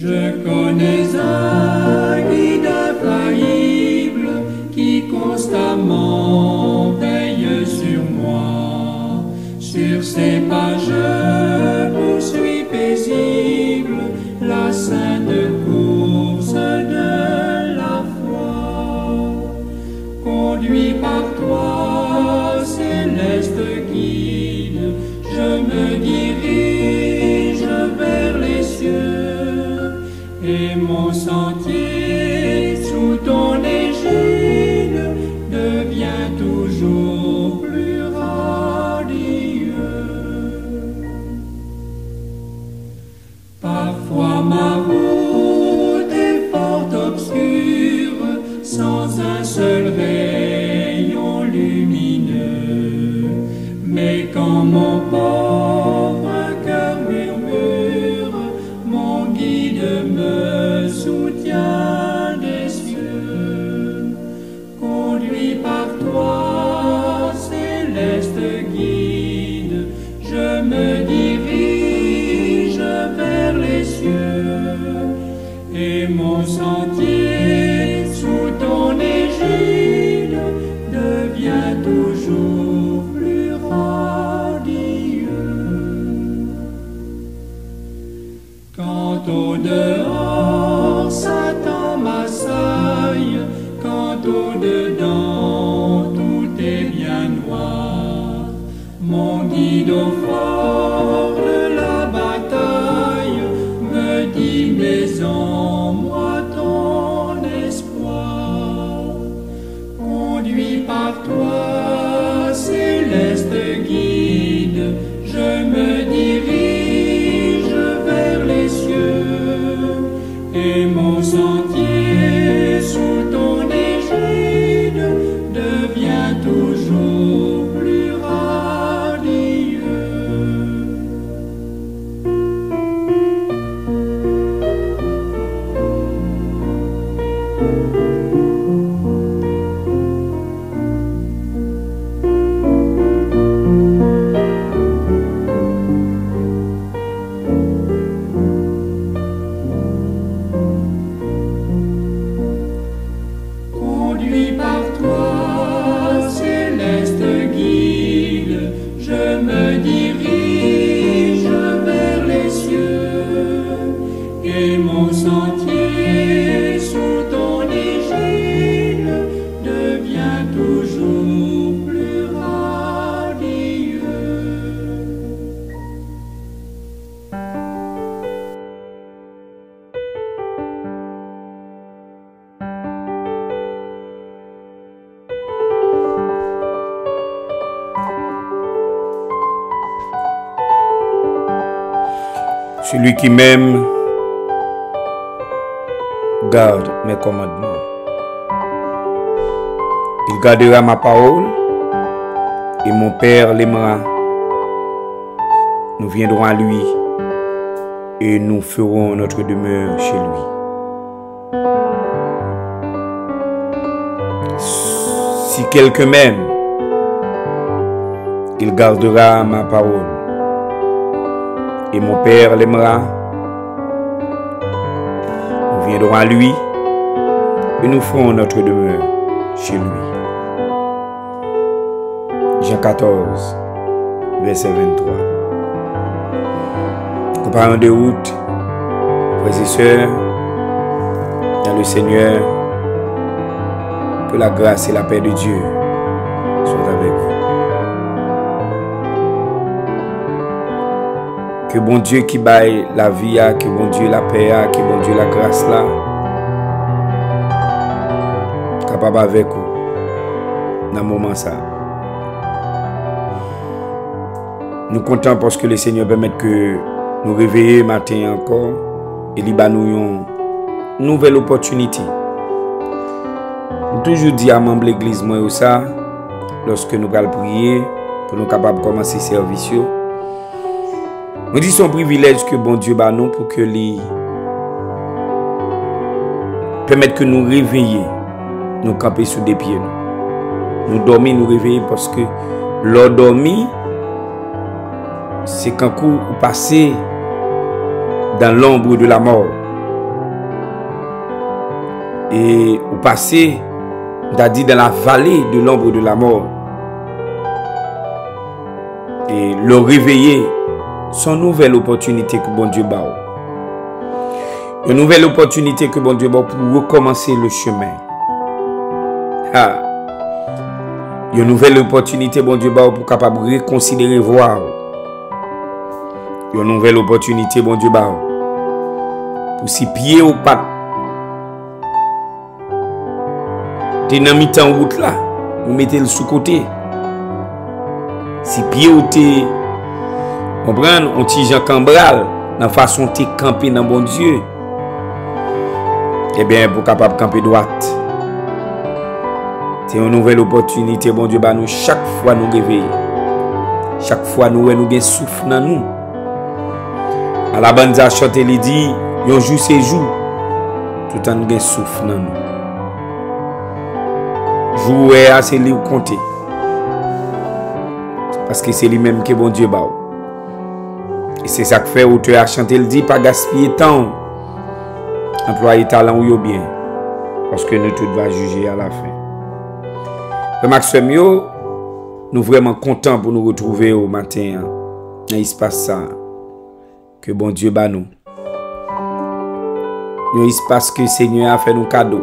Je connais un guide infaillible qui constamment veille sur moi. Sur ses pas je poursuis paisible la sainte course de la foi. Conduit par toi, céleste guide, je me dirige vers les cieux, et mon sentier sous ton égide devient toujours plus radieux. Parfois ma route est fort obscure, sans un seul rayon lumineux, mais quand mon pauvre cœur murmure, mon guide me soutient des cieux. Conduit par toi, céleste guide, je me dirige vers les cieux, et mon sentier sous ton égide devient toujours plus radieux. Quand au dehors Satan m'assaille, quand au dedans tout est bien noir, mon guide au fort de la bataille me dit: mets en moi ton espoir. Conduit par toi, céleste guide, je me dirige vers les cieux, et mon sentier sous ton égide devient toujours plus radieux. Conduit par toi, céleste guide, je me dirige vers les cieux, et mon sentier sous ton égide devient toujours plus radieux. Celui qui m'aime garde mes commandements. Il gardera ma parole et mon Père l'aimera. Nous viendrons à lui et nous ferons notre demeure chez lui. Si quelqu'un m'aime, il gardera ma parole et mon Père l'aimera. Nous viendrons à lui et nous ferons notre demeure chez lui. Jean 14, verset 23. Compagnons de route, frères et sœurs, dans le Seigneur, que la grâce et la paix de Dieu soient avec vous. Que bon Dieu qui baille la vie, que bon Dieu la paix, que bon Dieu la grâce là, capable avec vous dans le moment ça. Nous comptons parce que le Seigneur permet que nous réveillions matin encore et nous avons une nouvelle opportunité. Nous toujours dit à membre de l'église moi ça lorsque nous allons prier pour nous capables de commencer le service. Nous disons son privilège que bon Dieu bat nous pour que lui permette que nous réveillions, nous camper sur des pieds. Nous dormir, nous réveiller parce que l'endormi, c'est quand vous passez dans l'ombre de la mort. et ou passer, on a dit, dans la vallée de l'ombre de la mort. Et le réveiller, son nouvelle opportunité que bon Dieu bat. Une nouvelle opportunité que bon Dieu bat pour recommencer le chemin. Ah. Une nouvelle opportunité bon Dieu bat pour capable reconsidérer voir. Une nouvelle opportunité bon Dieu bat pour s'y pied au pas. T'es dans mi-temps route là, vous mettez le sous-côté. Si pied ou t'es, comprendre, on t'y Jean Cambral, dans façon t'es camper dans bon Dieu. Eh bien, pour capable camper droite. C'est une nouvelle opportunité, bon Dieu, bah nous chaque fois nous réveiller. Chaque fois nous gain souffle dans nous. À la bande à chanter il dit, yon jour c'est jour. Tout en nous gain souffle dans nous. Jouer à c'est lui compter. Parce que c'est lui-même qui est bon Dieu bah. Et c'est ça que fait auteur à chanter il dit pas gaspiller temps. Employer talent ou bien. Parce que nous tout va juger à la fin. Maxime, nous vraiment contents pour nous retrouver au matin. Il se passe ça. Que bon Dieu bat nous. Il se passe que le Seigneur a fait nos cadeaux.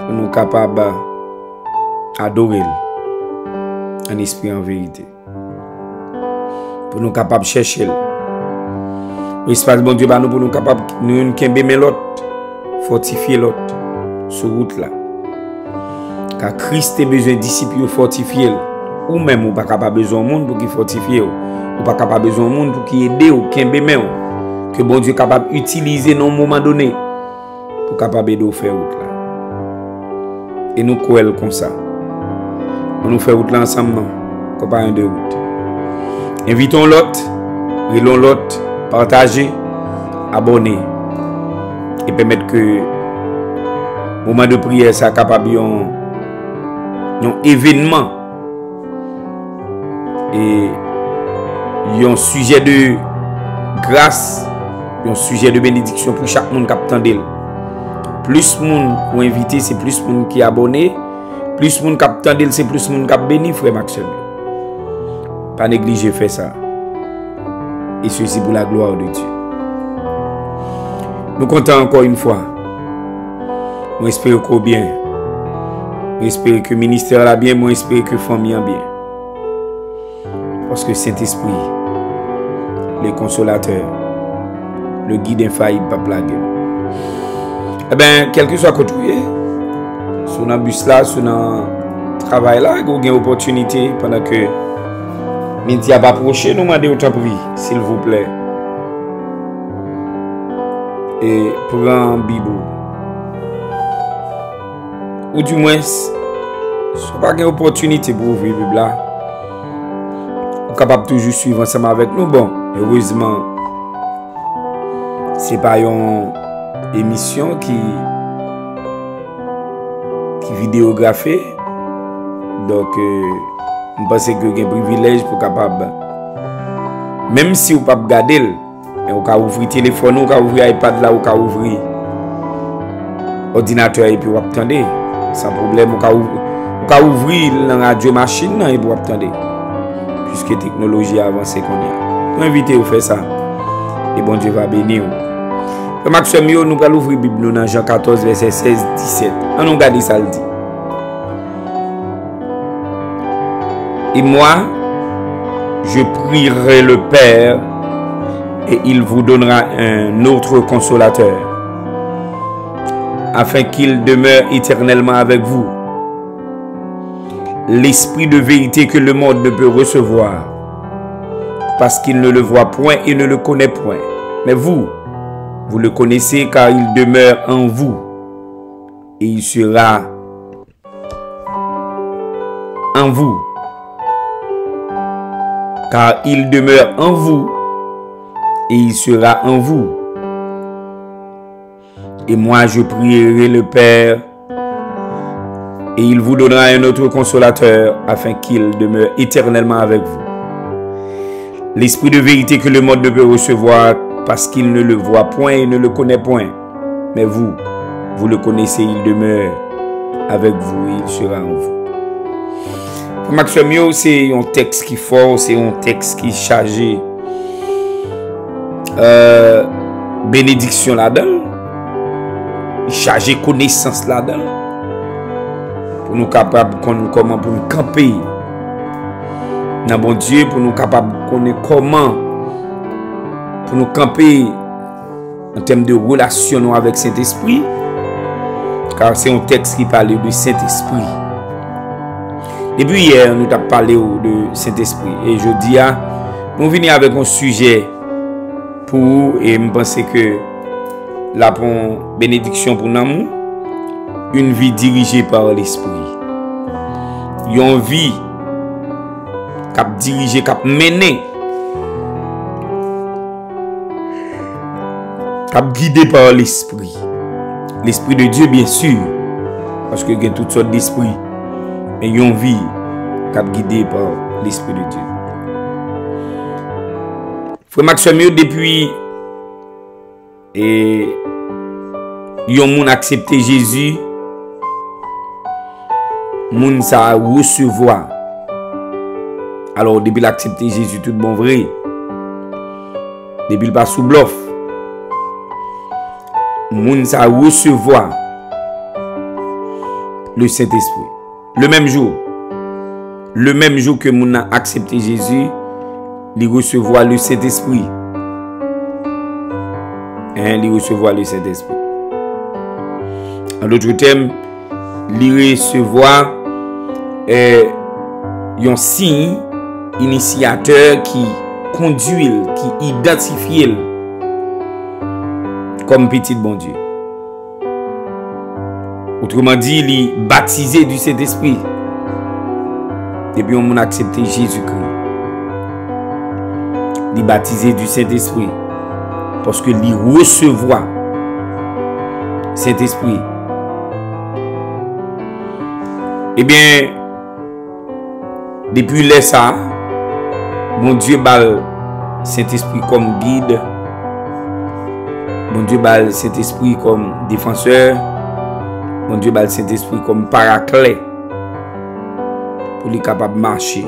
Pour nous capables d'adorer en esprit en vérité. Pour nous capables de chercher. Il se passe bon Dieu bat nous pour nous capables de nous kembe l'autre. Fortifier l'autre. Sur route là. Car Christ a besoin de disciples fortifiés. Ou même ou pas capable besoin de monde pour qu'il fortifie. Ou pas capable besoin de monde pour qu'il aide ou qu'il aide. Que bon Dieu est capable d'utiliser dans un moment donné. Pour capable de faire route là. Et nous croyons comme ça. On nous fait route là ensemble non. Compagnon de route. Invitons l'autre. Relons l'autre. Partagez. Abonnez. Et permettre que moment de prière ça capable un événement et un sujet de grâce, un sujet de bénédiction pour chaque monde qui attendait. Plus monde ou invité, c'est plus monde qui est abonné. Plus monde qui attendait, c'est plus monde qui béni, frère Maxime. Pas négliger faire ça. Et ceci pour la gloire de Dieu. Nous comptons encore une fois. Nous espérons qu'au bien. J'espère que le ministère là bien, moi j'espère que la famille a bien. Parce que Saint-Esprit, le consolateur, le guide infaillible, pas blague. Eh bien, quel que soit côté, sur un bus là, sur un travail là, vous avez une opportunité pendant que midi a pas approché, nous demandons autant pour s'il vous plaît. Et pour un bibou. Ou du moins, si vous n'avez pas d'opportunité pour ouvrir la Bible là, vous êtes capable de toujours suivre ensemble avec nous. Bon, heureusement, ce n'est pas une émission qui vidéographée. Donc, je pense que vous avez un privilège pour capable. Même si vous ne pouvez pas regarder, vous pouvez ouvrir le téléphone, vous pouvez ouvrir l'iPad là, vous pouvez ouvrir l'ordinateur et puis vous attendez. Sans problème, vous pouvez ouvrir la radio machine et vous attendez. Puisque la technologie a avancé qu'on y a. Nous invitez à faire ça. Et bon Dieu va bénir. Maxime, nous allons ouvrir la Bible dans Jean 14, verset 16-17. On nous regarde ça le dit. Et moi, je prierai le Père et il vous donnera un autre consolateur, afin qu'il demeure éternellement avec vous. L'esprit de vérité que le monde ne peut recevoir, parce qu'il ne le voit point et ne le connaît point. Mais vous le connaissez car il demeure en vous et il sera en vous. Car il demeure en vous et il sera en vous. Et moi je prierai le Père et il vous donnera un autre consolateur afin qu'il demeure éternellement avec vous. L'esprit de vérité que le monde ne peut recevoir parce qu'il ne le voit point et ne le connaît point. Mais vous Vous le connaissez, il demeure avec vous et il sera en vous. Maxime, c'est un texte qui est fort, c'est un texte qui est chargé. Bénédiction là-dedans. Chargé connaissance là-dedans. Pour nous capables de connaître comment pour nous camper. Dans bon Dieu, pour nous capables de connaître comment pour nous camper en termes de relation avec Saint-Esprit. Car c'est un texte qui parle de Saint-Esprit. Depuis hier, nous avons parlé de Saint-Esprit. Et je dis, nous venons avec un sujet pour, et je pense que la bénédiction pour nous, une vie dirigée par l'Esprit. Une vie cap dirigée, cap menée, cap guidée par l'Esprit. L'Esprit de Dieu, bien sûr, parce qu'il y a toutes sortes d'esprits, mais une vie cap guidée par l'Esprit de Dieu. Frère Maxime, depuis et yon moun accepté Jésus, moun sa recevoir. Alors depuis l'accepter Jésus tout bon vrai, depuis le pas sous bluff, moun sa recevoir le Saint-Esprit. Le même jour que moun a accepté Jésus, il recevoir le Saint-Esprit. Il recevoir le Saint-Esprit. En d'autres termes, il recevoir un signe initiateur qui conduit, qui identifie comme petit bon Dieu. Autrement dit, il est baptisé du Saint-Esprit. Depuis on a accepté Jésus-Christ. Il est baptisé du Saint-Esprit. Parce que il recevoir Saint-Esprit. Eh bien, depuis là, ça, mon Dieu bal Saint-Esprit comme guide. Mon Dieu bal Saint-Esprit comme défenseur. Mon Dieu bal Saint-Esprit comme paraclet. Pour les capable de marcher.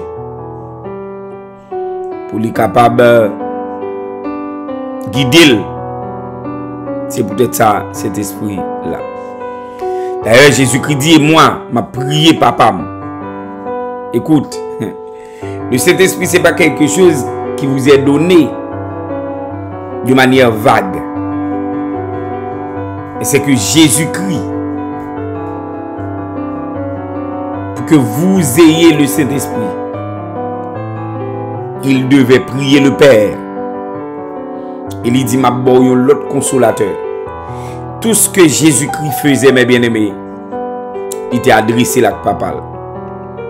Pour les capable de guider. C'est peut-être ça, cet esprit-là. D'ailleurs, Jésus-Christ dit, et moi, m'a prié papa. Écoute, le Saint-Esprit, ce n'est pas quelque chose qui vous est donné de manière vague. C'est que Jésus-Christ, pour que vous ayez le Saint-Esprit, il devait prier le Père. Il dit, ma boy, l'autre consolateur. Tout ce que Jésus-Christ faisait, mes bien-aimés, il était adressé à papa.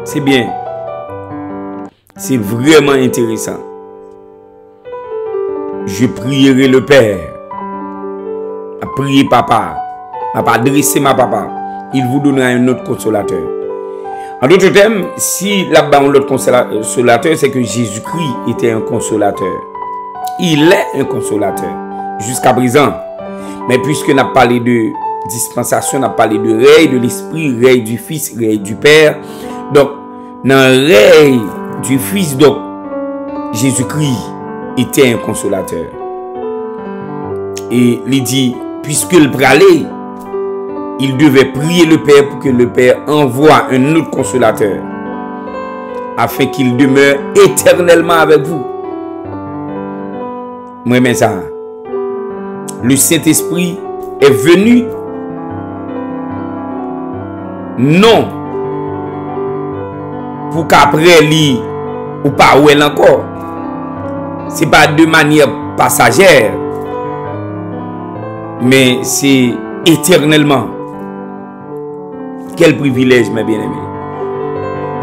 C'est bien. C'est vraiment intéressant. Je prierai le Père. À prier papa. À pas adresser ma papa. Il vous donnera un autre consolateur. En d'autres termes, si là-bas on l'autre consolateur, c'est que Jésus-Christ était un consolateur. Il est un consolateur jusqu'à présent. Mais puisque nous avons parlé de dispensation, nous avons parlé de règne de l'Esprit, règne du Fils, règne du Père. Donc, dans le règne du Fils, donc, Jésus-Christ était un consolateur. Et il dit, puisque le pralé, il devait prier le Père pour que le Père envoie un autre consolateur, afin qu'il demeure éternellement avec vous. Moi, mais ça, le Saint-Esprit est venu non pour qu'après lui ou pas ou elle encore. C'est pas de manière passagère, mais c'est éternellement. Quel privilège, mes bien-aimés.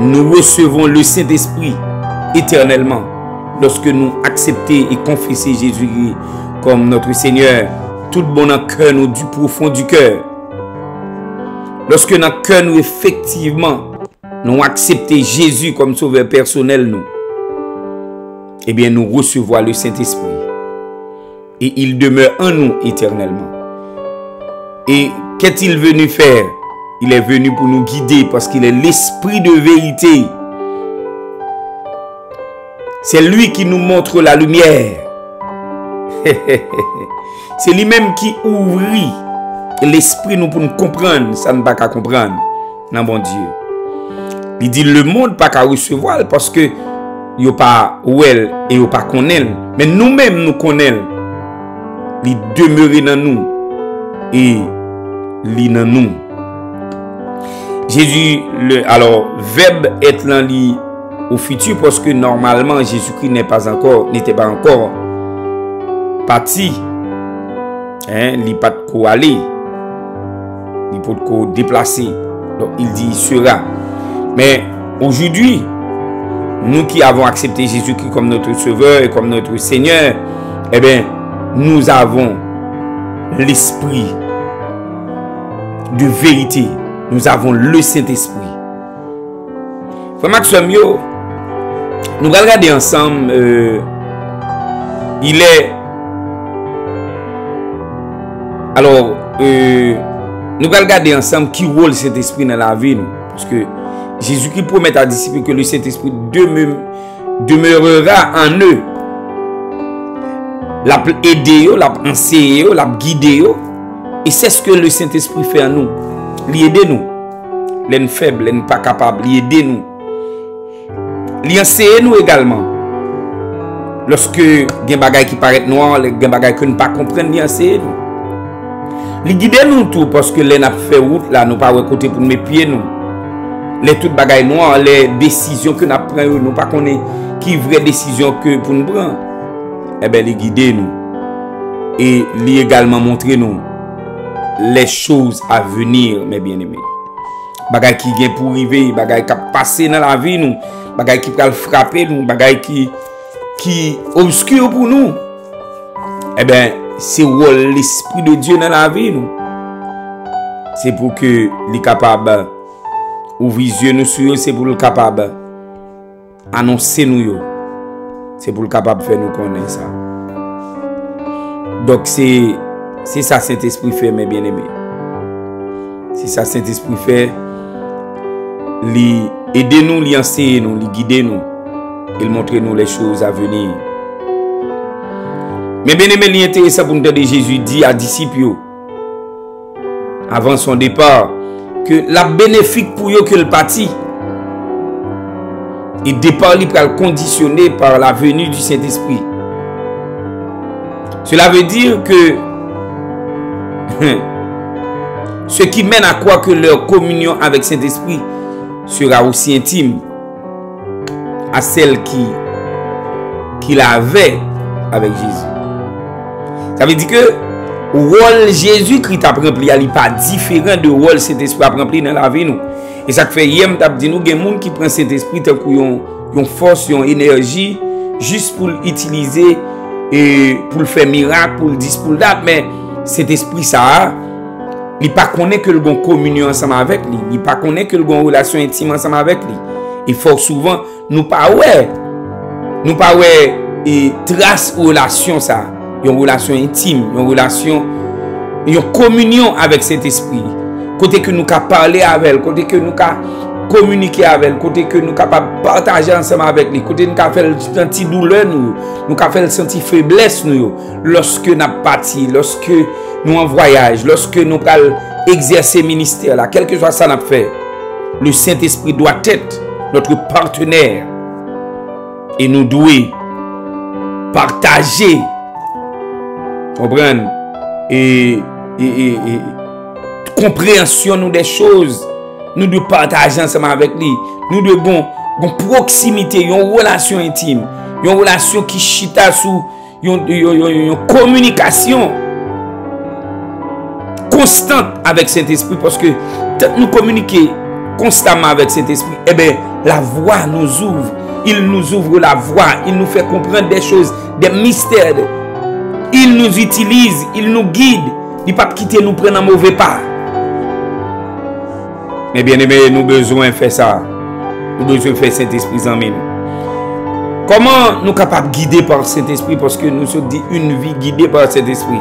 Nous recevons le Saint-Esprit éternellement lorsque nous acceptons et confessons Jésus-Christ comme notre Seigneur, tout bon en cœur nous du profond du cœur. Lorsque dans cœur nous effectivement nous acceptons Jésus comme sauveur personnel nous, eh bien nous recevons le Saint-Esprit et il demeure en nous éternellement. Et qu'est-il venu faire? Il est venu pour nous guider parce qu'il est l'esprit de vérité. C'est lui qui nous montre la lumière. C'est lui-même qui ouvrit l'esprit nous pour nous comprendre. Ça ne va pas comprendre. Non, bon Dieu. Il dit le monde pas qu'à recevoir parce que yo pas ouel et yo pas connaît. Mais nous-mêmes nous connaissons. Il demeure dans nous et il dans nous. Jésus, alors, verbe être là au futur parce que normalement Jésus-Christ n'était pas encore parti. Il n'est pas de quoi aller. Il n'est pas de quoi déplacer. Donc il dit il sera. Mais aujourd'hui, nous qui avons accepté Jésus-Christ comme notre Sauveur et comme notre Seigneur, eh bien, nous avons l'esprit de vérité. Nous avons le Saint-Esprit. Frère Maxime, nous allons regarder ensemble. Il est. Alors, nous allons regarder ensemble qui rôle Saint-Esprit dans la vie. Parce que Jésus-Christ promet à disciples que le Saint-Esprit demeurera en eux. L'a aider, l'a enseigner, l'a guider. Et c'est ce que le Saint-Esprit fait en nous. Il aide nous. Les faibles, les pas capables, il aide nous. Il enseigne nous également. Lorsque il y a des bagages qui paraissent noirs, il y a des bagages que nous ne pas comprendre, il enseigne nous. Il guide nous tout parce que les n'a fait route là, nous pas côté pour nous pieds nous. Les toutes bagages noirs, les décisions que nous prenons, nous pas connaît qui vraie décision que pour nous prendre. Eh bien, il guide nous. Et il également montrer nous les choses à venir, mes bien-aimés. Bagay qui vient pour arriver, bagay qui passer dans la vie nous, bagay qui va frapper nous, bagay qui obscur pour nous. Eh bien, c'est l'esprit de Dieu dans la vie nous. C'est pour que les capable ouvrir les yeux nous sur eux, c'est pour le capable annoncer nous. C'est pour le capable faire nous connaître ça. Donc c'est ça Saint-Esprit fait, mes bien-aimés. C'est ça Saint-Esprit fait. Aider nous, lui enseigner nous, lui guider nous. Il montre nous les choses à venir. Mais bien-aimés, il est intéressant pour nous dire Jésus dit à disciples avant son départ que la bénéfique pour eux que le parti. Et départ il peut conditionné par la venue du Saint-Esprit. Cela veut dire que ce qui mène à croire que leur communion avec Saint-Esprit sera aussi intime à celle qu'il avait avec Jésus. Ça veut dire que le rôle Jésus-Christ a rempli n'est pas différent de rôle Saint-Esprit a rempli dans la vie nous. Et ça fait hier m't'a dit nous il y a des gens qui prennent Saint-Esprit tant qu'ils ont force, ont énergie juste pour l'utiliser et pour le faire miracle, pour le dire pour date, mais cet esprit ça il pas connaît que le bon communion ensemble avec lui, il pas connaît que le bon relation intime ensemble avec lui. Il faut souvent nous pas et trace relation ça, une relation intime, une relation, une communion avec cet esprit. Côté que nous ca parler avec, côté que nous ca communiquer avec, côté que nous capable partager ensemble avec lui, côté nous ca faire sentir douleur nous ca faire sentir faiblesse nous lorsque n'a parti, lorsque nous en voyage, lorsque nous allons exercer ministère là, quel que soit ça n'a fait, le Saint-Esprit doit être notre partenaire et nous devons partager, comprendre et compréhension nous des choses, nous devons partager ensemble avec lui, nous devons une proximité, une relation intime, une relation qui chita sous une communication constante avec Saint-Esprit, parce que nous communiquons constamment avec Saint-Esprit, eh bien la voix nous ouvre, il nous ouvre la voix, il nous fait comprendre des choses, des mystères, il nous utilise, il nous guide, il ne peut pas quitter nous prendre un mauvais pas. Mais bien aimé, nous avons besoin de faire ça, nous avons besoin de faire Saint-Esprit en nous. Comment nous sommes capables de guider par Saint-Esprit, parce que nous sommes dit une vie guidée par Saint-Esprit.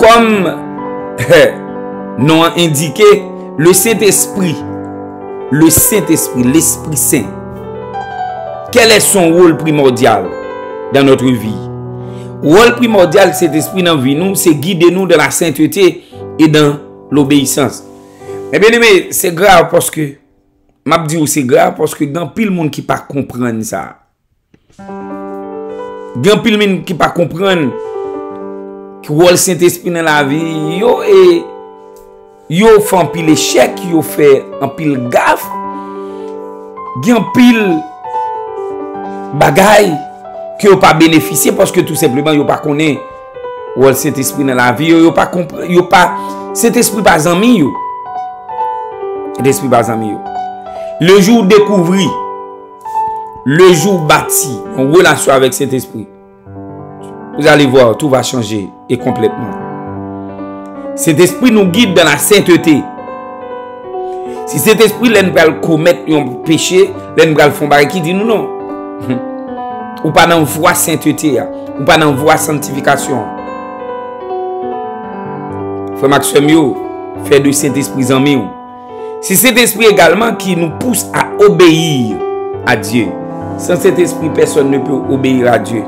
comme nous a indiqué, le Saint-Esprit, l'Esprit Saint, quel est son rôle primordial dans notre vie? Rôle primordial de cet esprit dans la vie, nous, c'est guider nous dans la sainteté et dans l'obéissance. Mais bien aimé, c'est grave parce que, m'a dit c'est grave parce que dans pile monde qui pas comprendre ça. Dans pile monde qui pas comprendre que rôle Saint-Esprit dans la vie, yo fait un pile échec, yo fait un pile gaffe. Gen pile bagay que yo pas bénéficier parce que tout simplement yo pas connaît rôle Saint-Esprit dans la vie, yo pas comprendre, yo pas Saint-Esprit pas ami yo. L'esprit pas ami yo. Le jour découvri, le jour bâti en relation avec cet esprit, vous allez voir, tout va changer et complètement. Cet esprit nous guide dans la sainteté. Si cet esprit l'aime pas commettre un péché, l'aime pas le fond qui dit nous non. Ou pas dans voie sainteté, ou pas dans voie sanctification. Frère Maxime yo, fait de cet esprit en mieux. C'est cet esprit également qui nous pousse à obéir à Dieu. Sans cet esprit, personne ne peut obéir à Dieu.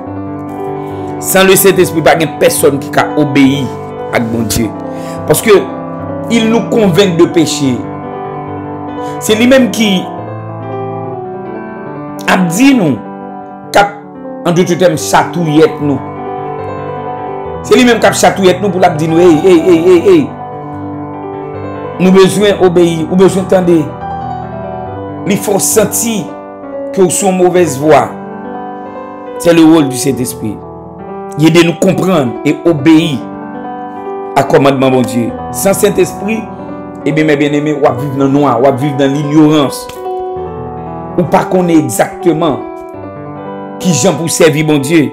Sans le Saint-Esprit, il n'y a personne qui peut obéir à bon Dieu. Parce que il nous convainc de péché. C'est lui-même qui a dit nous, en d'autres termes, chatouillette nous. C'est lui-même qui a chatouillette nous pour la dire nous, hey. Nous besoin obéir, ou besoin entendre. Il faut sentir que nous sommes mauvaise voie. C'est le rôle du Saint-Esprit. Il de nous comprendre et obéir à commandement mon Dieu. Sans Saint-Esprit, eh bien mes bien-aimés, on va vivre dans le noir, on va vivre dans l'ignorance. Ou pas connaître exactement qui gens pour servir mon Dieu.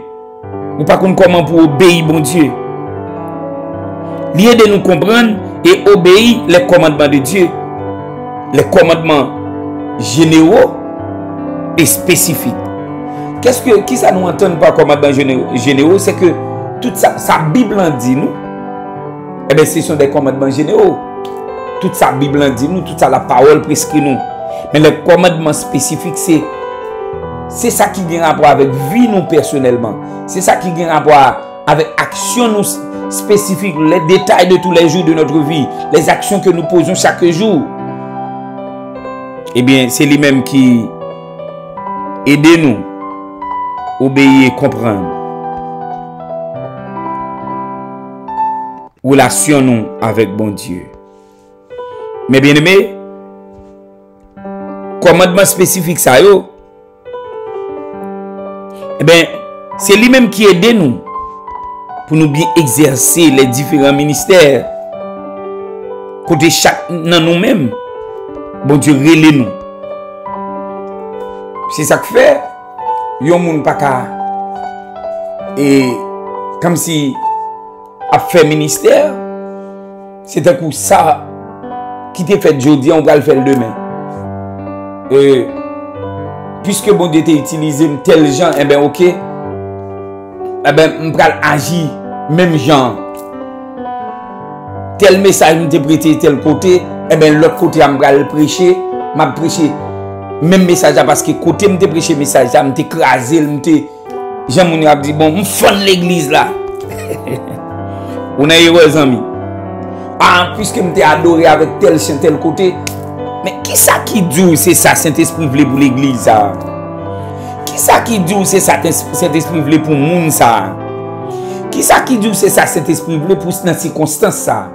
Ou pas connaître comment pour obéir mon Dieu. Lié de nous comprendre et obéir les commandements de Dieu, les commandements généraux et spécifiques. Qui ça nous entend par commandements généraux? C'est que toute sa Bible en dit nous, eh bien ce sont des commandements généraux. Toute sa Bible en dit nous, toute ça la parole prescrit nous. Mais les commandements spécifiques, c'est ça qui a rapport avec vie nous personnellement. C'est ça qui a rapport avec action nous spécifique, les détails de tous les jours de notre vie, les actions que nous posons chaque jour. Eh bien, c'est lui-même qui aide nous à obéir et comprendre. Relation nous avec bon Dieu. Mais bien aimé, commandement spécifique ça yo, eh bien, c'est lui-même qui aide nous pour nous bien exercer les différents ministères. Côté chaque dans nous-mêmes, bon Dieu relève nous. C'est ça que fait, yon moun pas ka et comme si a fait ministère, c'est un coup ça qui t'est fait aujourd'hui, on va le faire demain. Puisque bon Dieu t'a utilisé tel genre, eh bien ok, eh bien on va agir même genre. Tel message nous t'a prêté tel côté, eh bien l'autre côté on va le prêcher, m'a prêché même message parce que côté me t'a prêché message, me t'a écrasé, me t'a Jean Mouni a dit bon, me fond l'église là. On a heureux amis. Ah, puisque me t'a adoré avec tel chien tel côté. Mais qui ça qui dit c'est ça Saint-Esprit voulait pour l'église ça? Qui ça qui dit c'est ça Saint-Esprit voulait pour monde ça? Qui ça qui dit c'est ça Saint-Esprit voulait pour dans circonstance ça?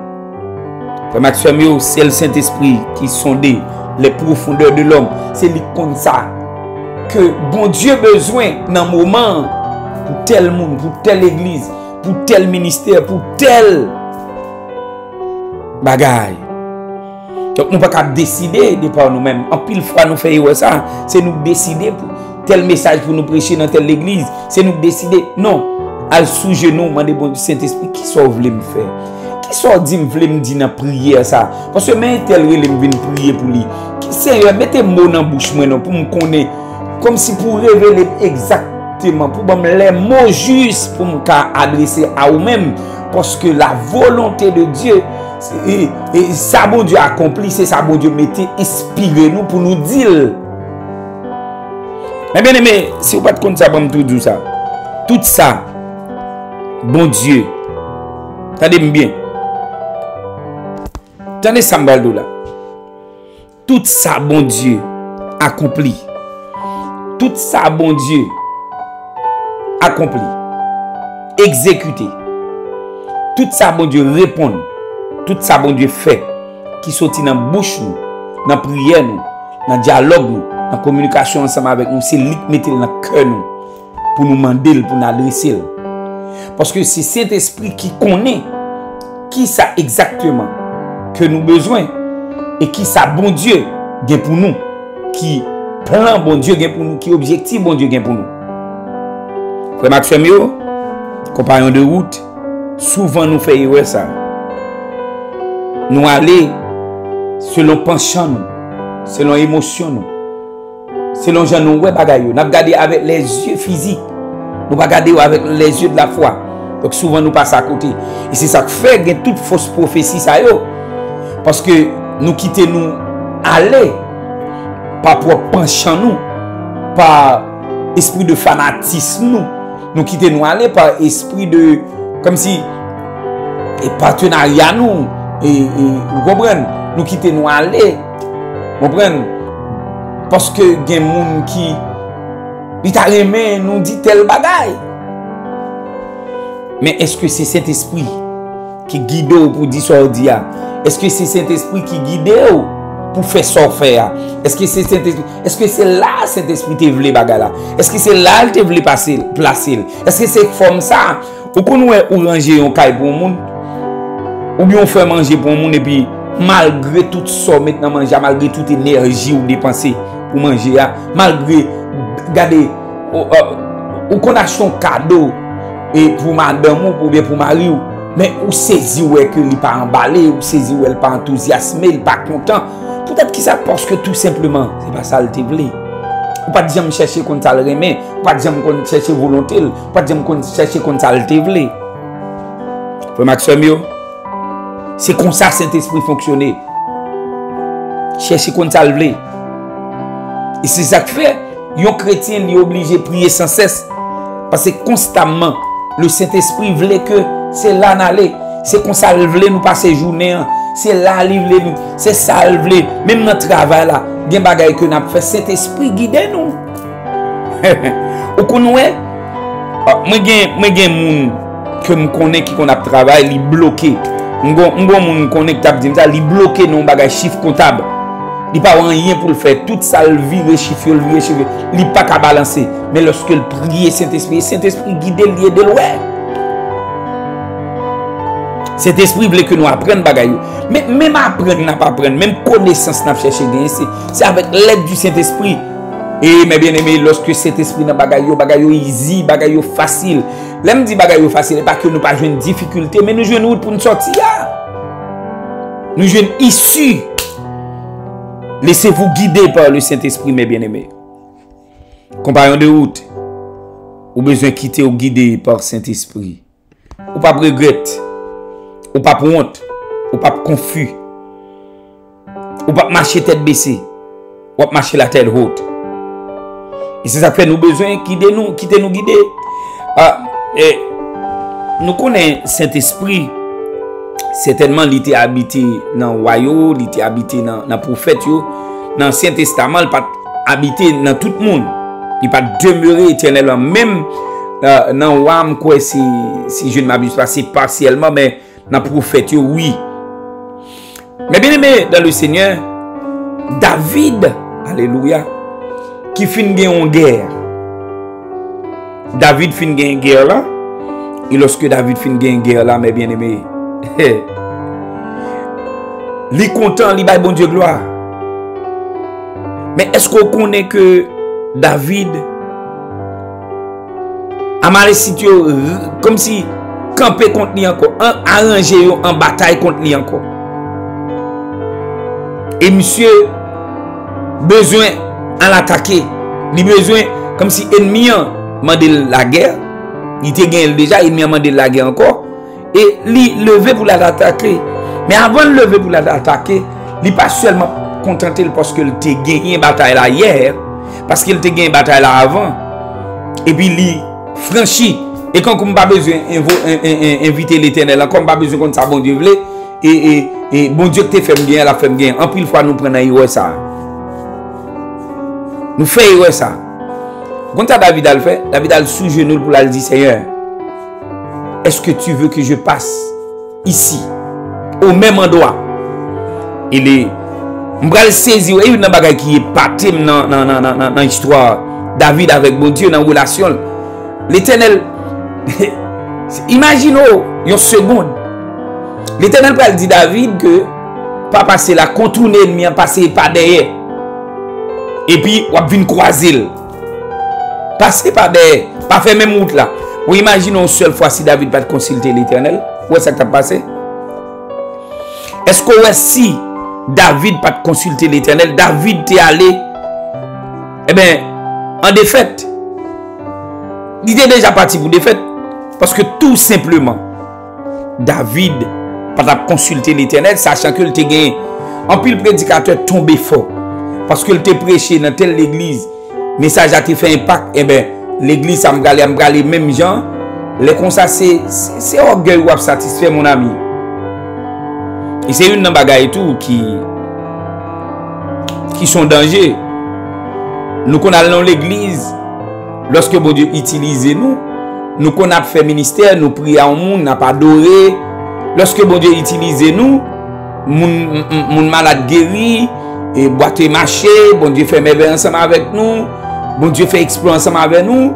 Frère Maxime, c'est le Saint-Esprit qui sonde les profondeurs de l'homme. C'est lui comme ça que bon Dieu besoin dans un moment pour tel monde, pour telle église, pour tel ministère, pour tel bagaille. Donc nous ne pouvons pas décider de par nous-mêmes. En pile fois nous faisons ça. C'est nous décider pour tel message pour nous prêcher dans telle église. C'est nous décider. Non. Al sous genou, demander bon Saint-Esprit qui soit voulez me faire. Qui soit dit me voulez me dire dans prière ça. Parce que même tel relé me vient prier pour lui. Seigneur, mettez mots dans bouche moi pour me connaître. Comme si pour révéler exactement, pour me les mots justes pour me adresser à vous-même. parce que la volonté de Dieu, et ça bon Dieu accompli, c'est ça bon Dieu mettez, inspirez nous pour nous dire. Mais bien aimé, si vous pas de compte ça, bon tout ça. Tout ça, bon Dieu, attendez bien. Attendez ça m'baldo là. Tout ça, bon Dieu, accompli. Tout ça, bon Dieu, accompli. Exécuté. Tout ça, bon Dieu, répond. Tout ça, bon Dieu, fait. Qui sortit dans la bouche, nous, dans la prière, nous, dans le dialogue, nous, dans la communication ensemble avec nous. C'est lui qui met dans le cœur, nous, pour nous demander, pour nous adresser. Parce que c'est cet esprit qui connaît qui ça exactement que nous besoin et qui ça, bon Dieu, gain pour nous. Qui plan, bon Dieu, gain pour nous. Qui objectif, bon Dieu, gain pour nous. Frère Maxime, compagnon de route, souvent nous faisons ça. Nous allons selon penchant, selon émotion, selon gens nous bagaille. Nous regardons avec les yeux physiques, nous regardons avec les yeux de la foi. Donc souvent nous passons à côté. Et c'est ça qui fait que toute fausse prophétie ça yo. Parce que nous quittons nous aller par propre penchant nous, par esprit de fanatisme nous quittons nous aller par esprit de comme si et partenariat nous et vous comprenez, nous quittons nous aller, vous comprenez, parce que il y a des gens qui nous dit tel bagaille. Mais est-ce que c'est cet esprit qui guide pour dire ça dia? Est-ce que c'est cet esprit qui guide pour faire ça faire? Est-ce que c'est cet esprit? Est-ce que c'est là cet esprit te voulait bagala? Est-ce que c'est là te voulait placer? Est-ce que c'est comme ça? Ou qu'on ou ranger un caille pour monde? Ou bien on fait manger pour monde et puis malgré tout ça maintenant manger, malgré toute énergie ou dépenser pour manger, malgré regardez ou qu'on achète un cadeau et pour madame ou bien pour mari ou mais ou saisi ouais que il pas emballé ou saisi ouais il pas enthousiasmé, il pas content. Peut-être que ça parce que tout simplement c'est pas ça le te voulait. Ou pas dire me chercher comme ça le remet, ou pas dire me chercher volonté, ou pas dire me chercher comme ça le te voulait. Frère Maxime, c'est comme ça Saint-Esprit fonctionner. Chercher comme ça le voulait. Et c'est ça que fait un chrétien est obligé de prier sans cesse parce que constamment le Saint-Esprit voulait que c'est là n'aller, c'est comme ça il voulait nous passer journée, c'est là il voulait nous, c'est ça il voulait même dans le travail là, des bagailles que n'a fait Saint-Esprit guider nous. Ou connaît moi gen moun que me connais qui qu'on a travail, li bloqué. M'gon moun connais qui t'a dit ça, li bloqué non bagay chiffre comptable. Il pas rien pour le faire, toute ça le vire chiffre, il pas qu'à balancer. Mais lorsque il prie Saint-Esprit guide lié de loin. Saint-Esprit voulait que nous apprenions bagaille. Mais même apprendre n'a pas apprendre, même connaissance n'a chercher gagner, c'est avec l'aide du Saint-Esprit. Et mes bien-aimés, lorsque Saint-Esprit n'a bagaille easy, bagaille facile. L'aime dit bagaille facile, pas que nous pas jouer une difficulté, mais nous jouons une route pour nous sortir. Nous jouons une issue. Laissez-vous guider par le Saint-Esprit, mes bien-aimés. Compagnon de route, ou besoin de quitter ou guider par le Saint-Esprit. Ou pas regrette, ou pas honte, ou pas confus, ou pas marcher tête baissée, ou pas marcher la tête haute. Et c'est ça que nous besoin quitter nous guider. Et nous connaissons Saint-Esprit. Certainement, il était habité dans le royaume, il était habité dans le prophète, dans l'Ancien Testament, il pas habité dans tout le monde. Il pas demeuré éternellement. Même dans le royaume, si je ne m'abuse pas, c'est partiellement, mais dans le prophète, oui. Mais bien aimé dans le Seigneur, David, alléluia, qui finit une guerre. David finit une guerre là. Et lorsque David finit une guerre là, mes bien aimés, il est content, il baille bon Dieu gloire. Mais est-ce qu'on connaît que David a mal situé comme si camper contre lui encore, arranger en bataille contre lui encore. Et monsieur besoin à l'attaquer, il besoin comme si ennemi a demandé la guerre, il était gagné déjà, ennemi a demandé la guerre encore. et li lever pour l'attaquer. Mais avant de lever pour l'attaquer, il pas seulement contenté parce qu'il t'a gagné une bataille là hier, parce qu'il t'a gagné une bataille là avant. Et puis il franchit. Et quand on n'a pas besoin d'inviter l'Éternel, quand on n'a pas besoin de ça, bon Dieu voulait, et bon Dieu te fait bien, la fait bien. En pile fois nous prenons ça. Nous faisons ça. Quand David a le fait, David a le sous genou pour lui dire Seigneur, est-ce que tu veux que je passe ici, au même endroit? Il est. Je vais le saisir. Il y a une chose qui est partie dans l'histoire. David avec bon Dieu dans la relation. L'Éternel. Imaginez une seconde. L'Éternel va dire David que pas passer la contourner l'ennemi, passer par derrière. Et puis on va croiser. Passer par derrière, pas faire même route là. Vous imaginez une seule fois si David va consulter l'Éternel. Où est-ce que ça t'a passé? Est-ce que si David pas consulter l'Éternel, David t'est allé eh bien en défaite? Il était déjà parti pour défaite. Parce que tout simplement, David pas consulter l'Éternel, sachant que il gagné. En plus, le prédicateur tombé fort. Parce que il t'a prêché dans telle église, message a été fait impact. Eh bien, l'église a me les mêmes gens. Les comme ça, c'est orgueil ou satisfait, mon ami. Et c'est une bagaille tout qui sont en danger. Nous qu'on allons dans l'église, lorsque bon Dieu utilise nous qu'on a fait ministère, nous prions au monde, n'a pas adoré. Lorsque bon Dieu utilise nous, mon malade guéri, et boîte marché, bon Dieu fait merveille ensemble avec nous, bon Dieu fait exploit ensemble avec nous,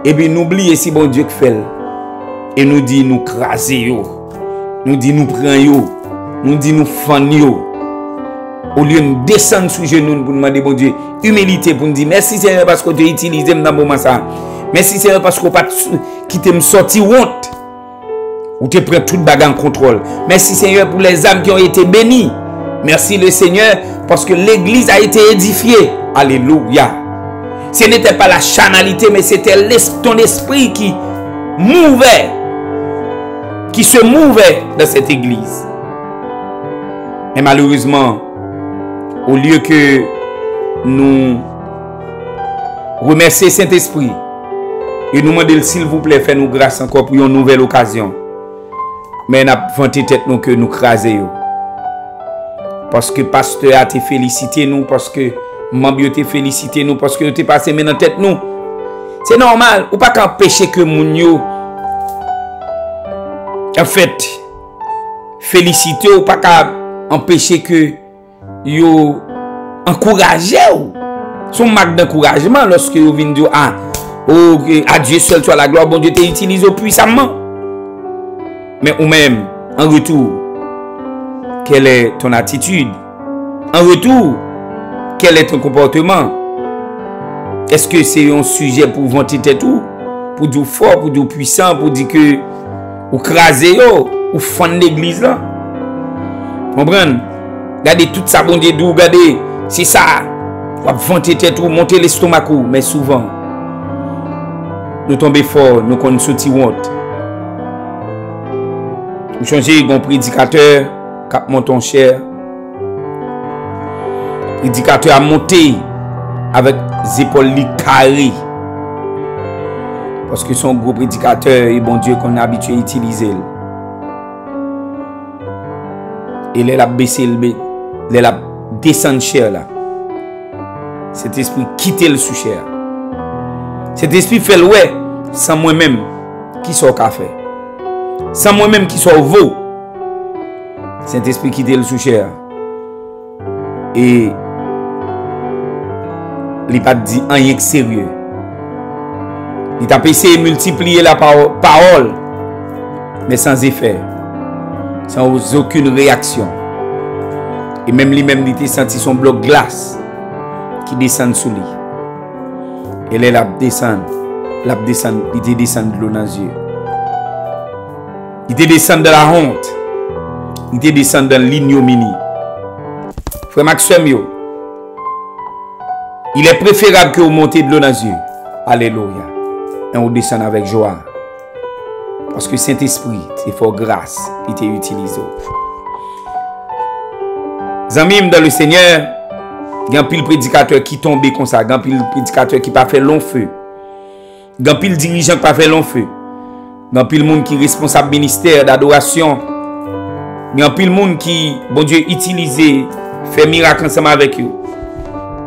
et puis nous oublions si bon Dieu fait. Et nous dit nous craser yo, nous dit nous prendre yo, nous dit nous fan yo. Au lieu de descendre sous genoux pour demander bon Dieu humilité pour nous dire merci Seigneur parce que tu as utilisé dans moment ça. Merci Seigneur parce que pas quitter me sortir honte. Ou tu prends toute bagarre en contrôle. Merci Seigneur pour les âmes qui ont été bénies. Merci le Seigneur parce que l'église a été édifiée. Alléluia. Ce n'était pas la charnalité mais c'était ton esprit qui mouvait, qui se mouvait dans cette église. Mais malheureusement, au lieu que nous remercions Saint-Esprit et nous demandons s'il vous plaît, faites-nous grâce encore pour une nouvelle occasion. Mais nous avons vanté tête nous que nous crasons. Parce que pasteur a été félicité nous, parce que membre a été félicité nous, parce que tu es passé maintenant tête nous. C'est normal, ou pas qu'empêcher que moun yo en fait féliciter ou pas qu'empêcher que yo encourager ou son marque d'encouragement lorsque vous venez dire ah oh à Dieu seul soit la gloire, bon Dieu t'utilise puissamment. Mais ou même en retour, quelle est ton attitude? En retour, quel est ton comportement? Est-ce que c'est un sujet pour vanter tête ou pour dire fort, pour dire puissant, pour dire que ou craser ou fendre l'église là? Comprenez? Regardez tout ça, bon Dieu, regardez, c'est ça. On va vanter tête ou monter l'estomac, mais souvent, nous tombons fort, nous connaissons sortir honte. Nous changeons un prédicateur, cap monton cher. Prédicateur a monté avec les épaules carrées. Parce que son gros prédicateur et bon Dieu qu'on a habitué à utiliser. Et il a baissé il a descendu cher là. Cet esprit quitte le sous cher. Cet esprit fait le ouais sans moi-même qui soit café. Sans moi-même qui soit veau. Cet esprit quitte le sous cher. Et il n'a pas dit rien de sérieux. Il a essayé de multiplier la parole, mais sans effet, sans aucune réaction. Et même lui-même, il a senti son bloc glace qui descend sous lui. Et là, il a descendu de l'eau dans les yeux. Il était descendu de la honte. Il était descendu dans l'ignominie. Frère Maxime, il est préférable que vous montez de l'eau dans les yeux. Alléluia. Et on descend avec joie. Parce que Saint-Esprit, c'est fort grâce qui t'a utilisé. Zamim dans le Seigneur, il y a un pile prédicateur qui tombe comme ça, il y a un pile prédicateur qui pas fait long feu. Il y a un pile dirigeant qui pas fait long feu. Il y a un pile monde qui est responsable ministère d'adoration. Il y a un pile monde qui, bon Dieu, utilisé, fait miracle ensemble avec eux.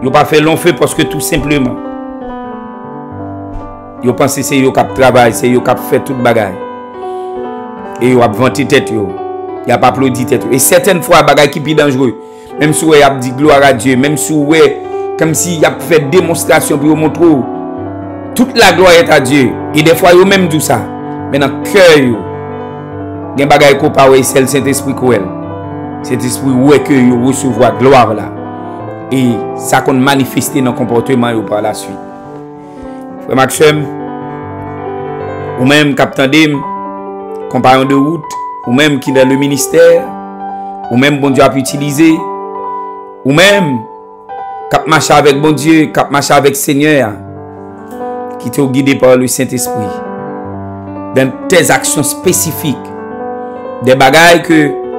Ils n'ont pas fait long feu parce que tout simplement, ils pensent que c'est eux qui travaillent, c'est eux qui fait toute bagaille. Et ils ont vanté tête, ils n'ont pas applaudi tête. Et certaines fois, bagaille qui est plus dangereux. Même si vous avez dit gloire à Dieu, même si vous avez comme si vous avez fait démonstration pour vous montrer toute la gloire est à Dieu. Et des fois, vous même tout ça. Mais dans le cœur, il y a des bagailles qui sont c'est le Saint-Esprit qui est. Saint-Esprit où est que vous recevez la gloire là. Et ça qu'on manifeste dans le comportement par la suite. Frère Maxime, ou même capitaine Dem, compagnon de route, ou même qui est dans le ministère, ou même bon Dieu a pu utiliser, ou même cap marcher avec bon Dieu, cap marcher avec Seigneur, qui est guidé par le Saint-Esprit, dans tes actions spécifiques, des bagailles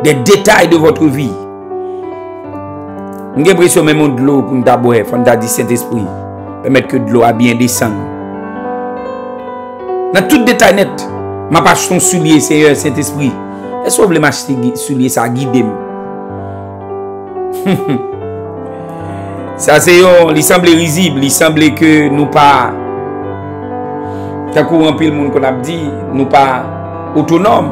des détails de votre vie. Nous avons l'impression même de l'eau pour nous d'abord, il faut nous dire Saint-Esprit, permettre que de l'eau a bien descendu. Dans tout détail net, ma page son soulier, Seigneur, Saint-Esprit. Est-ce que vous voulez m'acheter soulier, ça guide? Ça c'est il semble risible, il semble que nous pas tant qu'on remplit le monde qu'on a dit, nous pas autonomes.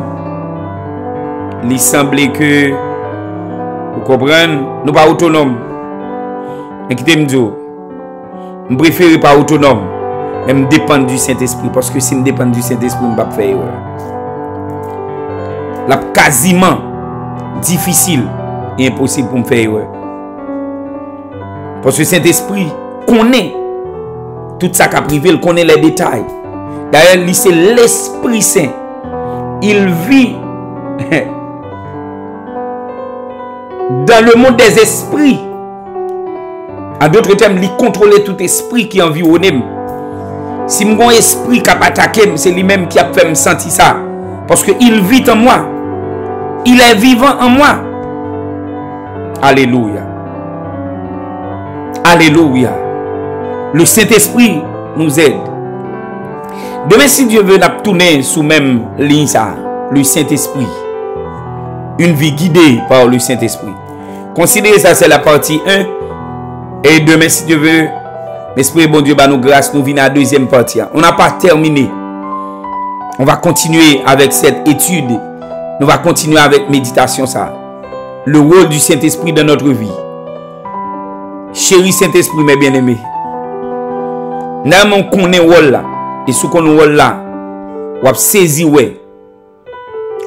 Il semble que vous comprenez, nous pas autonomes. Mais qui t'aime dire, je préfère pas autonome, mais je dépends du Saint-Esprit parce que si je dépends du Saint-Esprit, je ne peux pas faire. La quasiment difficile et impossible pour me faire. Parce que Saint-Esprit connaît tout ça qui a privé, il connaît les détails. D'ailleurs, c'est l'Esprit Saint. Il vit dans le monde des esprits. En d'autres termes, il contrôle tout esprit qui environne. Si mon esprit qui a attaqué, c'est lui-même qui a fait me sentir ça. Parce qu'il vit en moi. Il est vivant en moi. Alléluia. Alléluia. Le Saint-Esprit nous aide. Demain, si Dieu veut nous tourner sous même ligne ça, le Saint-Esprit. Une vie guidée par le Saint-Esprit. Considérez ça, c'est la partie 1. Et demain, si Dieu veut, l'Esprit bon Dieu, nous grâce, nous venons à la deuxième partie. On n'a pas terminé. On va continuer avec cette étude. Nous va continuer avec méditation ça. Le rôle du Saint-Esprit dans notre vie. Chéri Saint-Esprit, mes bien-aimés. Nous on connaît rôle là. Et sous qu'on rôle là, on va saisir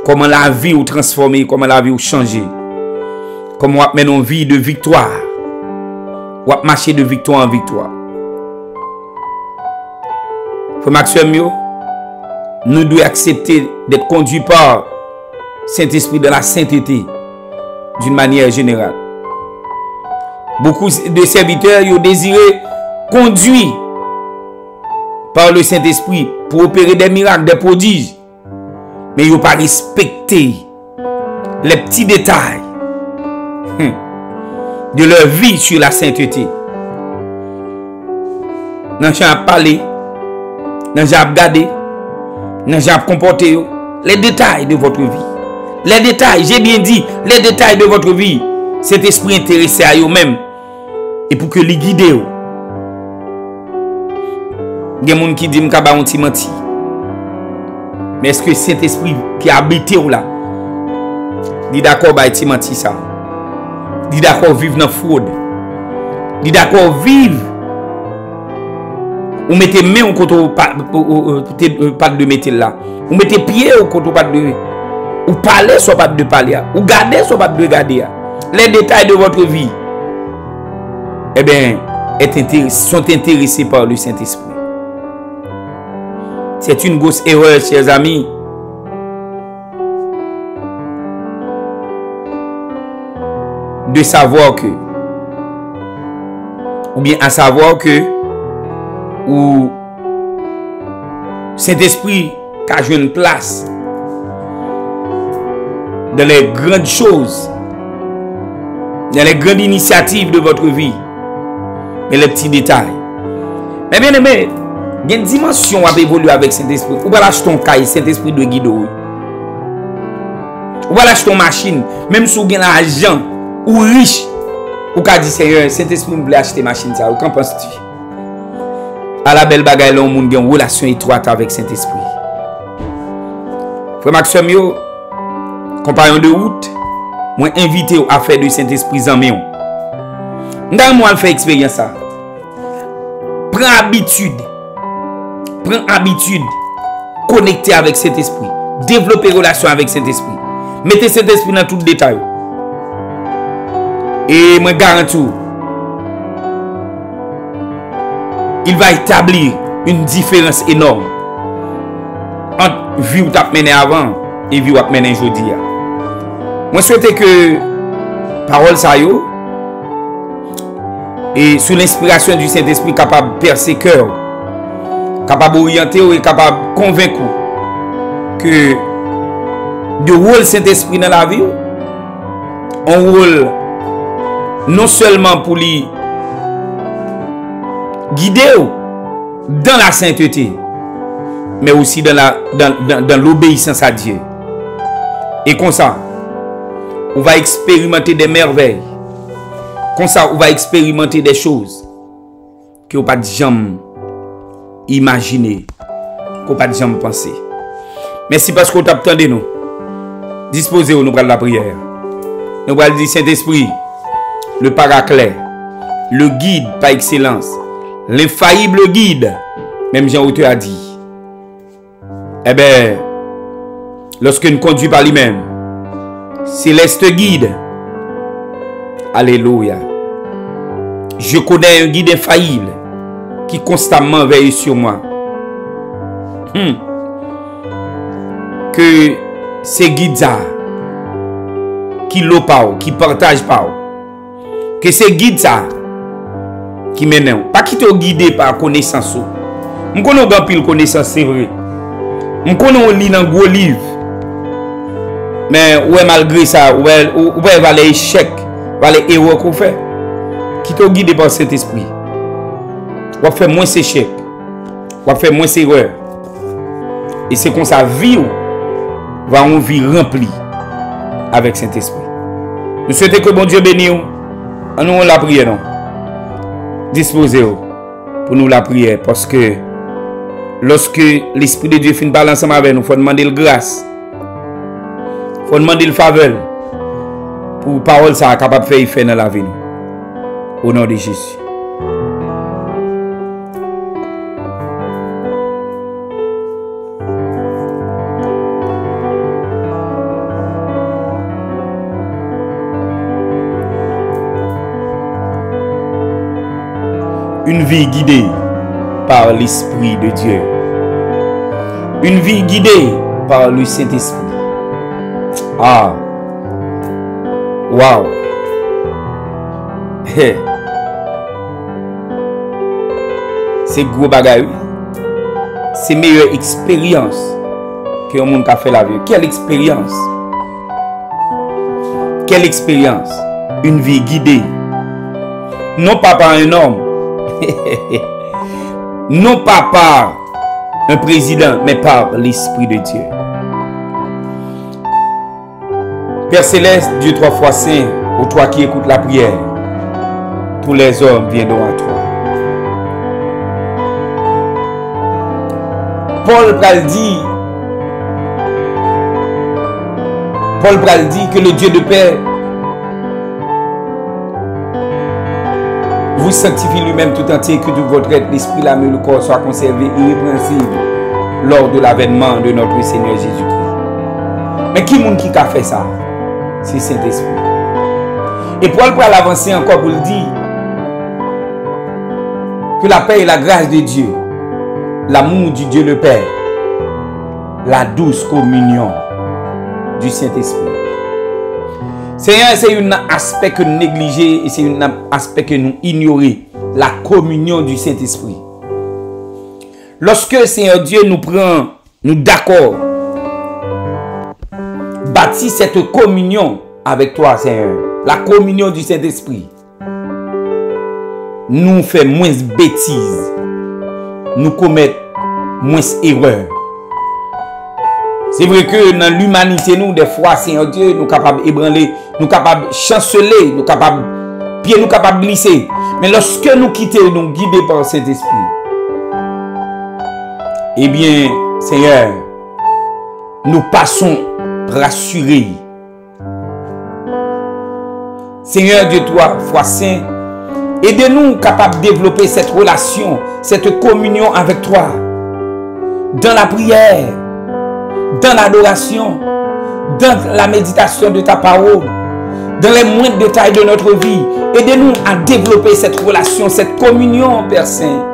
comment la vie ou transformer, comment la vie ou changer. Comment on va mener une vie de victoire. On va marcher de victoire en victoire. Frère Maxime, nous devons accepter d'être conduits par Saint-Esprit dans la sainteté d'une manière générale. Beaucoup de serviteurs ont désiré conduire par le Saint-Esprit pour opérer des miracles, des prodiges. Mais ils n'ont pas respecté les petits détails de leur vie sur la sainteté. Nous avons parlé, nous avons regardé, nous avons comporté les détails de votre vie. Les détails, j'ai bien dit, les détails de votre vie. Cet esprit intéressé à eux-mêmes. Et pour que les guide. Il y a des gens qui disent que je menti. Mais est-ce que cet esprit qui habite là, dit d'accord, bah, menti ça. Dit d'accord, vivre dans la fraude. Dit d'accord, vivre. Ou mettez main au côté pas de mettre là. Ou mettez pied au côté pas de. Ou parler soit pas de parler. Ou garder soit pas de garder. Les détails de votre vie, eh bien, sont intéressés par le Saint-Esprit. C'est une grosse erreur, chers amis. De savoir que, ou bien à savoir que, ou Saint-Esprit a joué une place dans les grandes choses, dans les grandes initiatives de votre vie, mais les petits détails. Mais bien aimé, il y a une dimension à évoluer avec Saint-Esprit. Ou pas lâcher ton cahier, Saint-Esprit de guider. Ou pas lâcher ton machine, même si vous avez l'argent ou riche, ou qu'à dire Seigneur, Saint-Esprit me plaît acheter machine ça. Qu'en penses-tu? À la belle bagaille, là, on a une relation étroite avec Saint-Esprit. Frère Maxime, compagnon de route, moi invité à faire de Saint-Esprit en mion. Dans moi, faire expérience ça. Prends habitude, connecter avec cet esprit, développer relation avec cet esprit, mettez cet esprit dans tout détail. Et moi garantis, il va établir une différence énorme entre vie où tu as mené avant et vie où tu as mené aujourd'hui. Moi souhaite que parole ça yo et sous l'inspiration du Saint-Esprit capable de percer cœur, capable d'orienter et capable de convaincre que le rôle Saint-Esprit dans la vie, un rôle non seulement pour lui guider dans la sainteté, mais aussi dans l'obéissance à Dieu. Et comme ça, on va expérimenter des merveilles. Comme ça, on va expérimenter des choses que vous n'avez pas jamais imaginé, que vous n'avez pas jamais pensé. Merci parce que vous attendez nous. Disposez-vous, nous prenons la prière. Nous allons dire Saint-Esprit, le paraclet, le guide par excellence, l'infaillible guide, même Jean Auteur a dit. Eh bien, lorsque nous conduisons par lui-même, céleste guide, alléluia. Je connais un guide infaillible qui constamment veille sur moi. Que ces guides qui l'opèrent, qui partagent pas, que ces guides qui mènent, pas qui te guidé par connaissance. Je connais grand pile connaissance, c'est vrai. Je connais un lit dans gros livre. Mais ouais, malgré ça, ouais, va les échecs, va les erreurs qu'on fait. Qui te guidé par cet esprit. On va faire moins d'échecs. On va faire moins d'erreurs. Et c'est comme ça, vie va en vie remplie avec cet esprit. Nous souhaitons que bon Dieu bénisse. Nous la prière, non? Disposez-vous pour nous la prière. Parce que lorsque l'Esprit de Dieu finit par parler ensemble avec nous, il faut demander la grâce. Il faut demander le faveur. Pour parole ça capable de faire effet dans la vie. Au nom de Jésus. Une vie guidée par l'Esprit de Dieu. Une vie guidée par le Saint-Esprit. Ah. Wow. Hey. C'est gros bagaille. C'est meilleure expérience que le monde a fait la vie. Quelle expérience? Quelle expérience? Une vie guidée. Non pas par un homme. Non pas par un président, mais par l'Esprit de Dieu. Père Céleste, Dieu trois fois saint, ô toi qui écoutes la prière, tous les hommes viendront à toi. Paul pral dit que le Dieu de paix vous sanctifie lui-même tout entier, que tout votre être, l'esprit, l'âme et le corps soient conservés irrépréhensibles lors de l'avènement de notre Seigneur Jésus-Christ. Mais qui monde qui a fait ça? C'est Saint-Esprit. Et Paul pral avancer encore pour le dire que la paix et la grâce de Dieu, l'amour du Dieu le Père, la douce communion du Saint-Esprit. C'est un aspect que nous négligeons et c'est un aspect que nous ignorons. La communion du Saint-Esprit. Lorsque Seigneur Dieu nous prend, nous d'accord, bâti cette communion avec toi, Seigneur. La communion du Saint-Esprit. Nous faisons moins de bêtises. Nous commettons moins d'erreurs. C'est vrai que dans l'humanité, nous, des fois, Seigneur Dieu, nous sommes capables d'ébranler, nous sommes capables de chanceler, nous sommes capables de nous capables de glisser. Mais lorsque nous quittons, nous guidés par cet esprit, eh bien, Seigneur, nous passons rassurés. Seigneur Dieu, toi, foi saint, aidez-nous capables de développer cette relation, cette communion avec toi, dans la prière, dans l'adoration, dans la méditation de ta parole, dans les moindres détails de notre vie. Aidez-nous à développer cette relation, cette communion, Père Saint.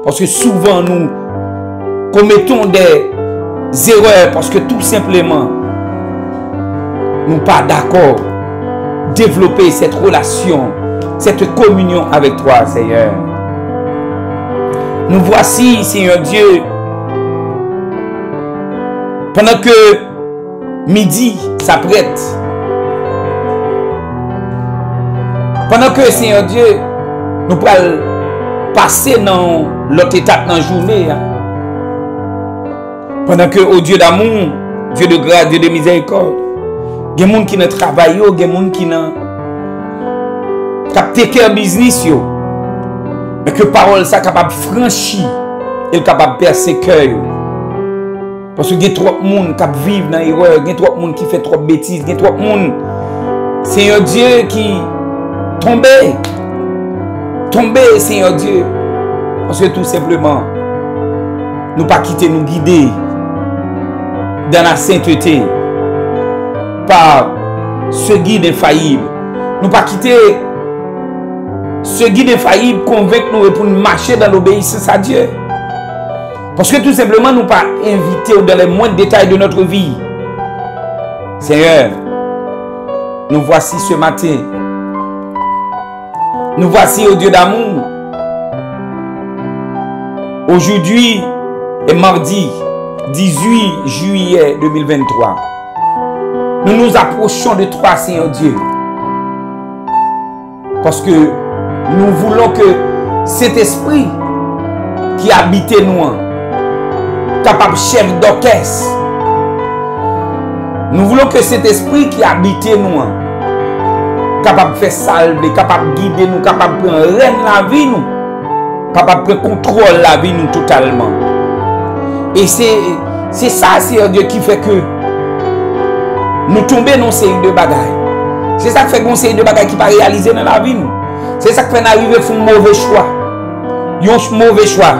Parce que souvent nous commettons des erreurs parce que tout simplement nous ne sommes pas d'accord. Développer cette relation, cette communion avec toi, Seigneur. Nous voici, Seigneur Dieu, pendant que midi s'apprête, pendant que, Seigneur Dieu, nous allons passer dans l'autre étape dans la journée, pendant que, au Dieu d'amour, Dieu de grâce, Dieu de miséricorde, il y a des gens qui ne travaillent, il y a des gens qui ne captent qu'un business, mais que parole ça capable de franchir et capable de percer cœur. Parce qu'il y a trop de monde qui vivent dans l'erreur, il y a trop de monde qui fait trop de bêtises, il y a trop de monde, Seigneur Dieu, qui tombe, Seigneur Dieu. Parce que tout simplement, nous pas quitter nous guider dans la sainteté par ce guide infaillible. Nous pas quitter ce guide infaillible convaincre nous pour nous marcher dans l'obéissance à Dieu. Parce que tout simplement, nous pas inviter dans les moindres détails de notre vie. Seigneur, nous voici ce matin. Nous voici au Dieu d'amour. Aujourd'hui est mardi 18 juillet 2023. Nous nous approchons de toi, Seigneur Dieu. Parce que nous voulons que cet esprit qui habite nous, capable chef d'orchestre. Nous voulons que cet esprit qui habite nous, capable de faire salver, capable de guider nous, capable de prendre règne la vie nous, capable de prendre contrôle la vie nous totalement. Et c'est ça, Seigneur Dieu, qui fait que nous tombons dans une série de bagailles. C'est ça qui fait qu'on série de bagailles qui ne pas réaliser dans la vie nous. C'est ça qui fait qu'on arrive à faire un mauvais choix. Un mauvais choix.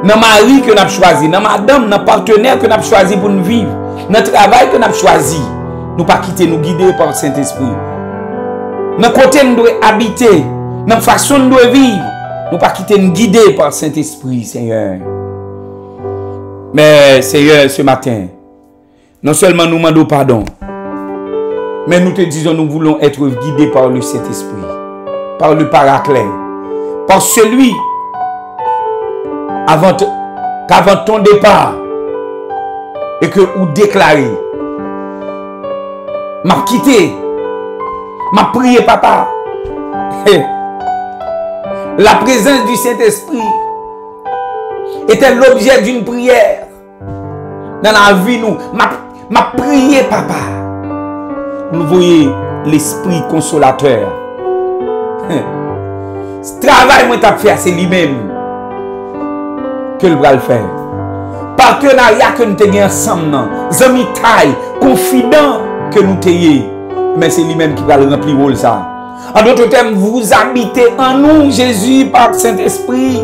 Dans le mari que nous avons choisi, dans madame, dans le partenaire que nous avons choisi pour nous vivre, dans le travail que nous avons choisi, nous ne pas quitter, nous guider par le Saint-Esprit. Dans le côté nous devons habiter, dans la façon nous devons vivre, nous ne pas quitter, nous guider par le Saint-Esprit, Seigneur. Mais, Seigneur, ce matin, non seulement nous demandons pardon, mais nous te disons, nous voulons être guidés par le Saint-Esprit, par le Paraclet, par celui qu'avant ton départ, et que vous déclarez, m'a quitté, m'a prié, papa. La présence du Saint-Esprit était l'objet d'une prière dans la vie. Nous, m'a prié, papa. Vous voyez l'Esprit consolateur. Ce travail que tu as fait, c'est lui-même que le bras le faire. Partenariat que nous avons ensemble, amis taille, confident que nous avons, mais c'est lui-même qui va le remplir rôle ça. En d'autres termes, vous habitez en nous, Jésus, par le Saint-Esprit.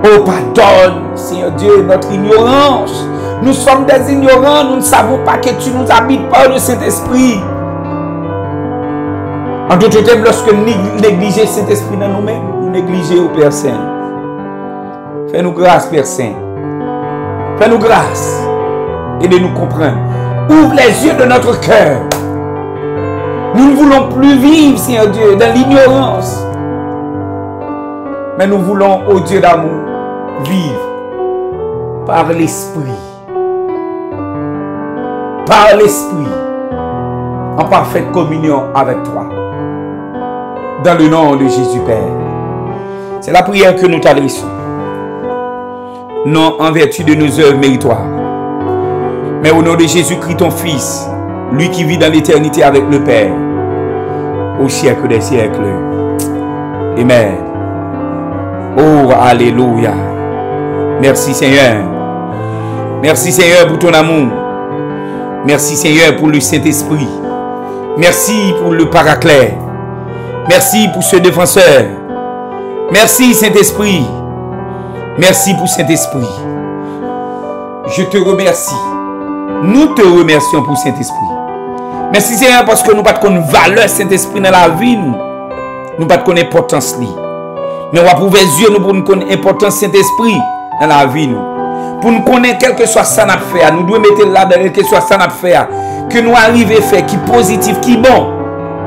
Oh, pardonne, Seigneur Dieu, notre ignorance. Nous sommes des ignorants, nous ne savons pas que tu nous habites par le Saint-Esprit. En d'autres termes, lorsque nous négligeons cet esprit dans nous-mêmes, nous négligeons au Père Saint. Fais-nous grâce, Père Saint. Fais-nous grâce. Aidez-nous comprendre. Ouvre les yeux de notre cœur. Nous ne voulons plus vivre, Seigneur Dieu, dans l'ignorance. Mais nous voulons, ô Dieu d'amour, vivre par l'Esprit. par l'Esprit, en parfaite communion avec toi. Dans le nom de Jésus Père. C'est la prière que nous t'adressons. Non en vertu de nos œuvres méritoires, mais au nom de Jésus-Christ ton Fils, lui qui vit dans l'éternité avec le Père, au siècle des siècles. Amen. Oh, alléluia. Merci Seigneur. Merci Seigneur pour ton amour. Merci Seigneur pour le Saint-Esprit. Merci pour le Paraclet. Merci pour ce défenseur. Merci Saint-Esprit. Merci pour Saint-Esprit. Je te remercie. Nous te remercions pour Saint-Esprit. Merci Seigneur parce que nous pas de valeur Saint-Esprit dans la vie. Nous pas de importance. Mais on va pour les yeux nous pour nous connaître l'importance Saint-Esprit dans la vie. Pour nous connaître quel que soit ça n'a fait. Nous devons mettre là-dedans quel que soit ça n'a fait. Que nous arrivions à faire qui est positif, qui est bon.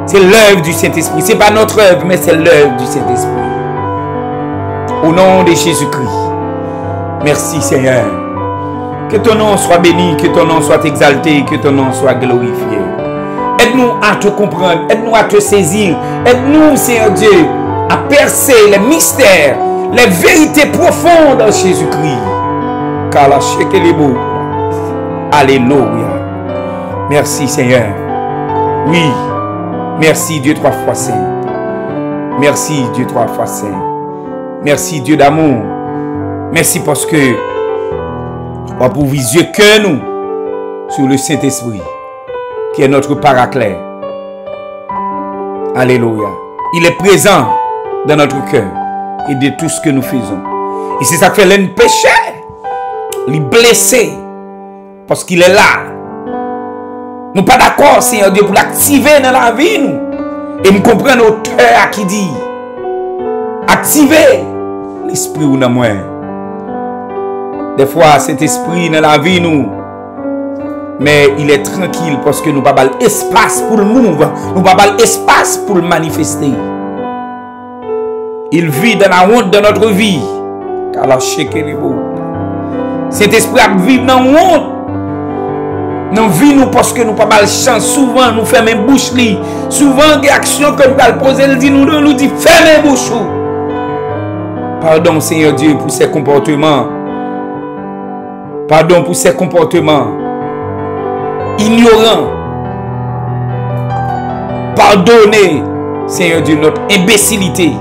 C'est l'œuvre du Saint-Esprit. Ce n'est pas notre œuvre, mais c'est l'œuvre du Saint-Esprit. Au nom de Jésus-Christ. Merci Seigneur. Que ton nom soit béni, que ton nom soit exalté, que ton nom soit glorifié. Aide-nous à te comprendre, aide-nous à te saisir. Aide-nous, Seigneur Dieu, à percer les mystères, les vérités profondes en Jésus-Christ. Car la chèque est beau. Alléluia. Merci Seigneur. Oui. Merci Dieu 3 fois saint. Merci Dieu 3 fois saint. Merci Dieu d'amour. Merci parce que on pour viser que nous sur le Saint-Esprit qui est notre Paraclet. Alléluia. Il est présent dans notre cœur et de tout ce que nous faisons. Et c'est ça que fait l'un péché. Il est blessé parce qu'il est là. Nous pas d'accord, Seigneur Dieu, pour l'activer dans la vie. Nous. Et nous comprenons l'auteur qui dit activer l'esprit ou dans moi. Des fois, cet esprit dans la vie, nous. Mais il est tranquille parce que nous n'avons pas l'espace pour le move. Nous n'avons pas l'espace pour le manifester. Il vit dans la honte de notre vie. Car la chèque est beau. Cet esprit a vivre dans la honte. Nous vivons parce que nous n'avons pas de chance. Souvent, nous fermons les bouches. Souvent, les actions que nous allons poser, nous dit fermez les bouches. Pardon, Seigneur Dieu, pour ces comportements. Pardon pour ces comportements ignorants. Pardonnez, Seigneur Dieu, notre imbécilité.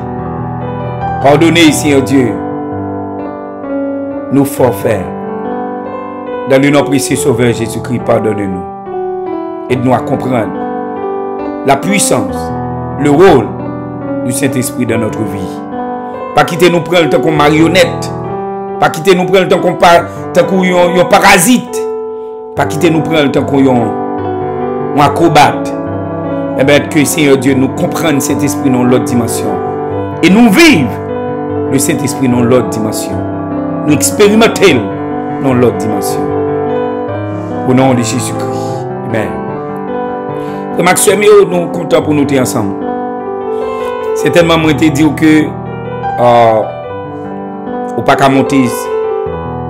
Pardonnez, Seigneur Dieu, nos forfaits. Dans le nom précieux Sauveur Jésus-Christ, pardonnez-nous. Aide-nous à comprendre la puissance, le rôle du Saint-Esprit dans notre vie. Pas quitter nous prendre le temps comme marionnette. Pas quitter nous prendre le temps qu'on parasite. Pas quitter nous prendre le temps qu'on acrobate. Eh bien, que Seigneur Dieu nous comprenne cet esprit dans l'autre dimension. Et nous vivons le Saint-Esprit dans l'autre dimension. Nous expérimentons dans l'autre dimension. Au nom de Jésus-Christ. Amen. Maxime, nous sommes contents pour nous être ensemble. C'est tellement moi te dire que ou pas qu'à monter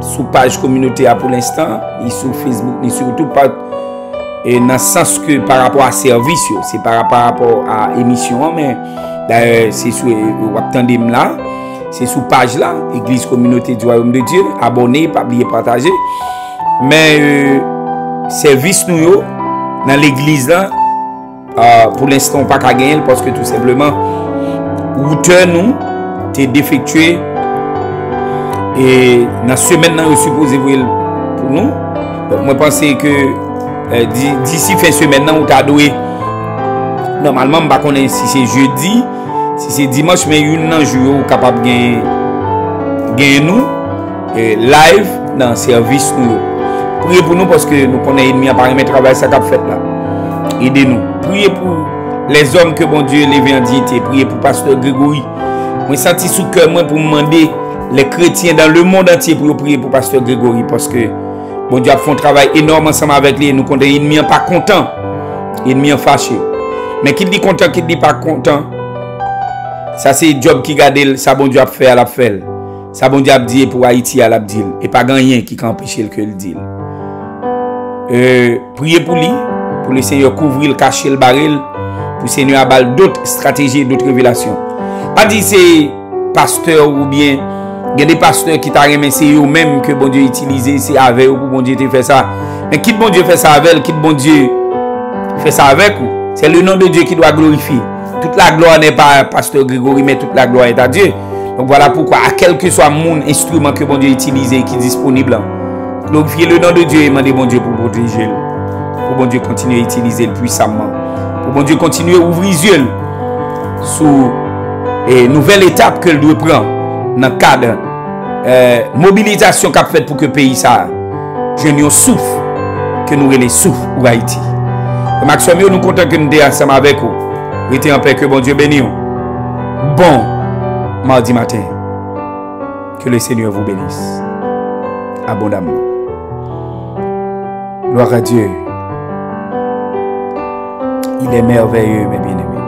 sous page communauté pour l'instant, ni sur Facebook, ni sur tout pas. Et dans le sens que par rapport à service, c'est par rapport à émission, mais d'ailleurs c'est sur Waptandem là, c'est sous page là, Église Communauté du Royaume de Dieu, abonnez, pas oublier partager. Mais service nous dans l'église là, pour l'instant pas qu'à gagner parce que tout simplement routeur nous t'es défectué. Et dans ce semaine, nous supposons pour nous. Donc, moi, je pense que d'ici fin semaine, nous avons doué. Normalement, je ne sais pas si c'est jeudi, si c'est dimanche, mais une jour capable de gagner nous live dans le service. Priez pour nous parce que nous connaissons ennemi à pareil travail ça qu'a fait là. Aidez-nous. Priez pour les hommes que bon Dieu les en dignité. Priez pour pasteur Grégory. Moi, senti sous cœur moi pour demander les chrétiens dans le monde entier pour prier pour pasteur Grégory parce que bon Dieu a fait un travail énorme ensemble avec lui. Nous comptons l'ennemi pas content, l'ennemi fâché. Mais qui dit content, qui dit pas content, ça c'est job qui garde ça bon Dieu a fait à la fait. Ça bon Dieu a dit pour Haïti à la dit et pas rien qui empêcher que le dit. priez pour lui, pour le Seigneur couvrir, le cacher, le baril, pour le Seigneur abattre d'autres stratégies, d'autres révélations. Pas dire c'est pasteur ou bien, il y a des pasteurs qui t'ont remis, c'est eux-mêmes que bon Dieu utilise, c'est avec eux pour bon Dieu te fait ça. Mais qui bon Dieu fait ça avec, qui bon Dieu fait ça avec vous. C'est le nom de Dieu qui doit glorifier. Toute la gloire n'est pas à pasteur Grégory, mais toute la gloire est à Dieu. Donc voilà pourquoi, à quel que soit mon instrument que bon Dieu utilise et qui est disponible, glorifier le nom de Dieu et demander bon Dieu pour protéger, pour bon Dieu continuer à utiliser puissamment, pour bon Dieu continuer à ouvrir les yeux sur une nouvelle étape que doit prendre dans le cadre mobilisation qu'a fait pour que le pays ça je souffle que nous les souffle pour Haïti. Maxime, nous comptons que nous sommes ensemble avec vous. Restez en paix, que bon Dieu bénisse. Bon mardi matin. Que le Seigneur vous bénisse abondamment. Gloire à Dieu. Il est merveilleux, mes bien-aimés.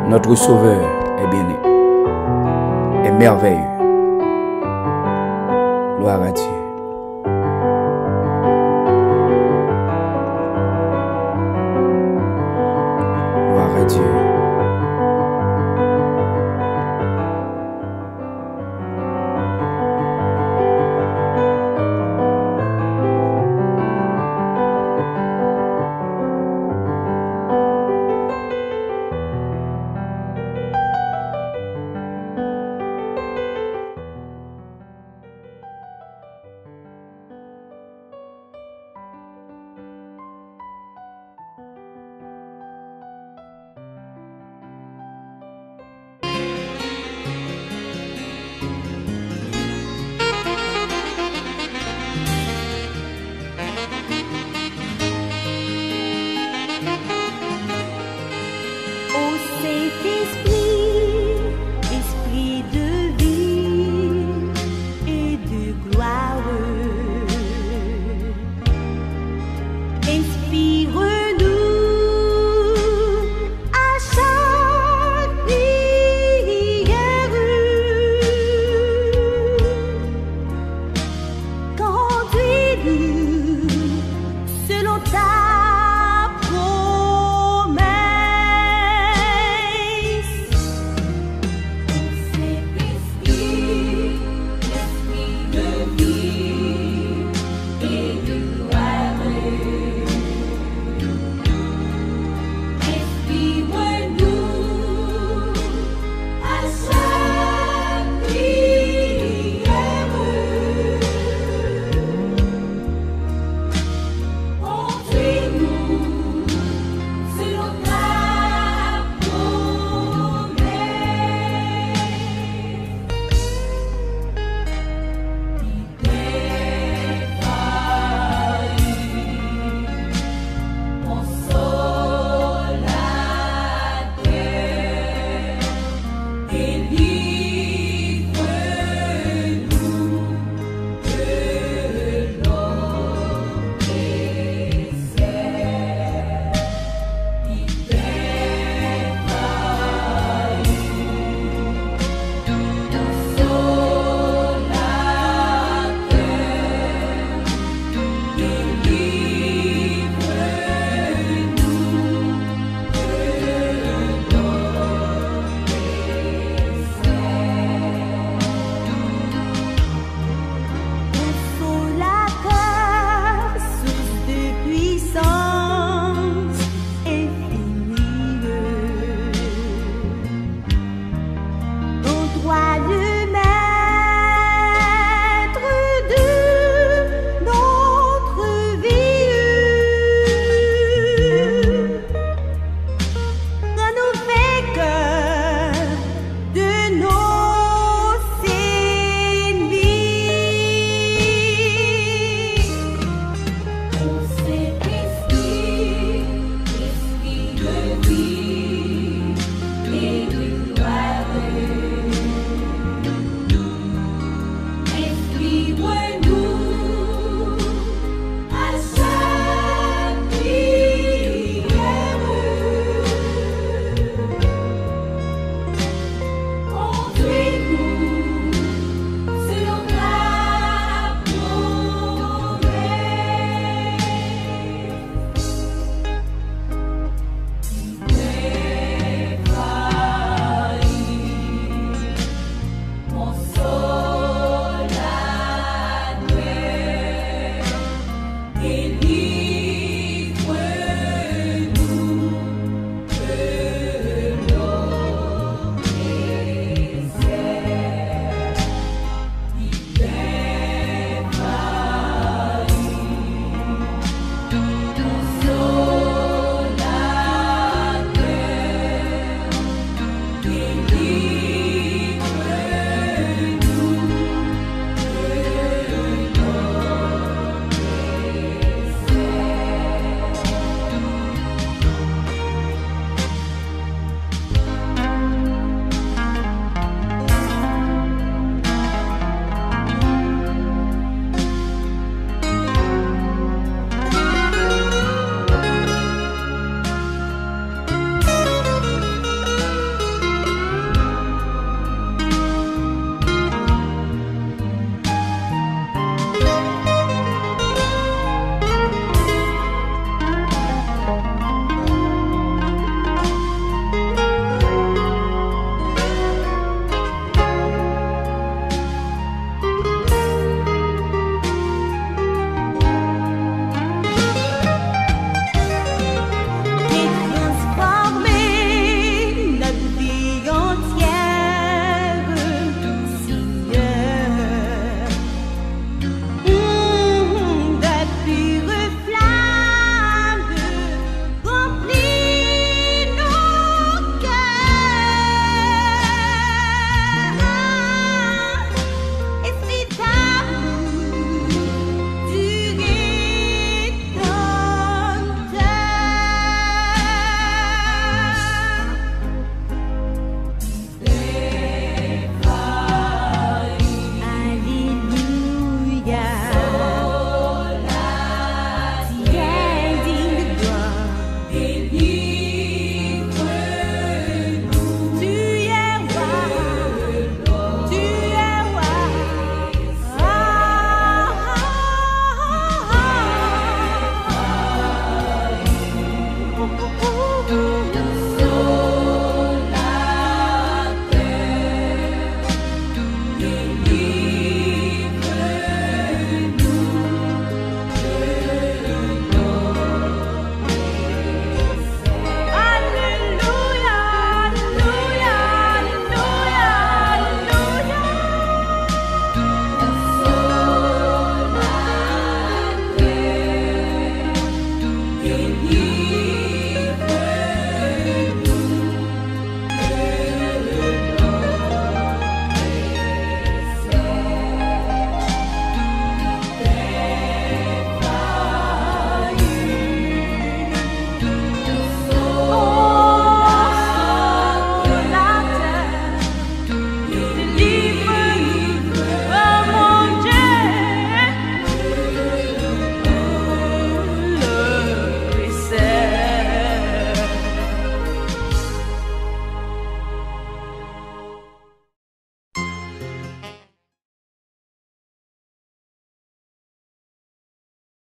Notre Sauveur est bien-aimé. Est merveilleux. Gloire à Dieu.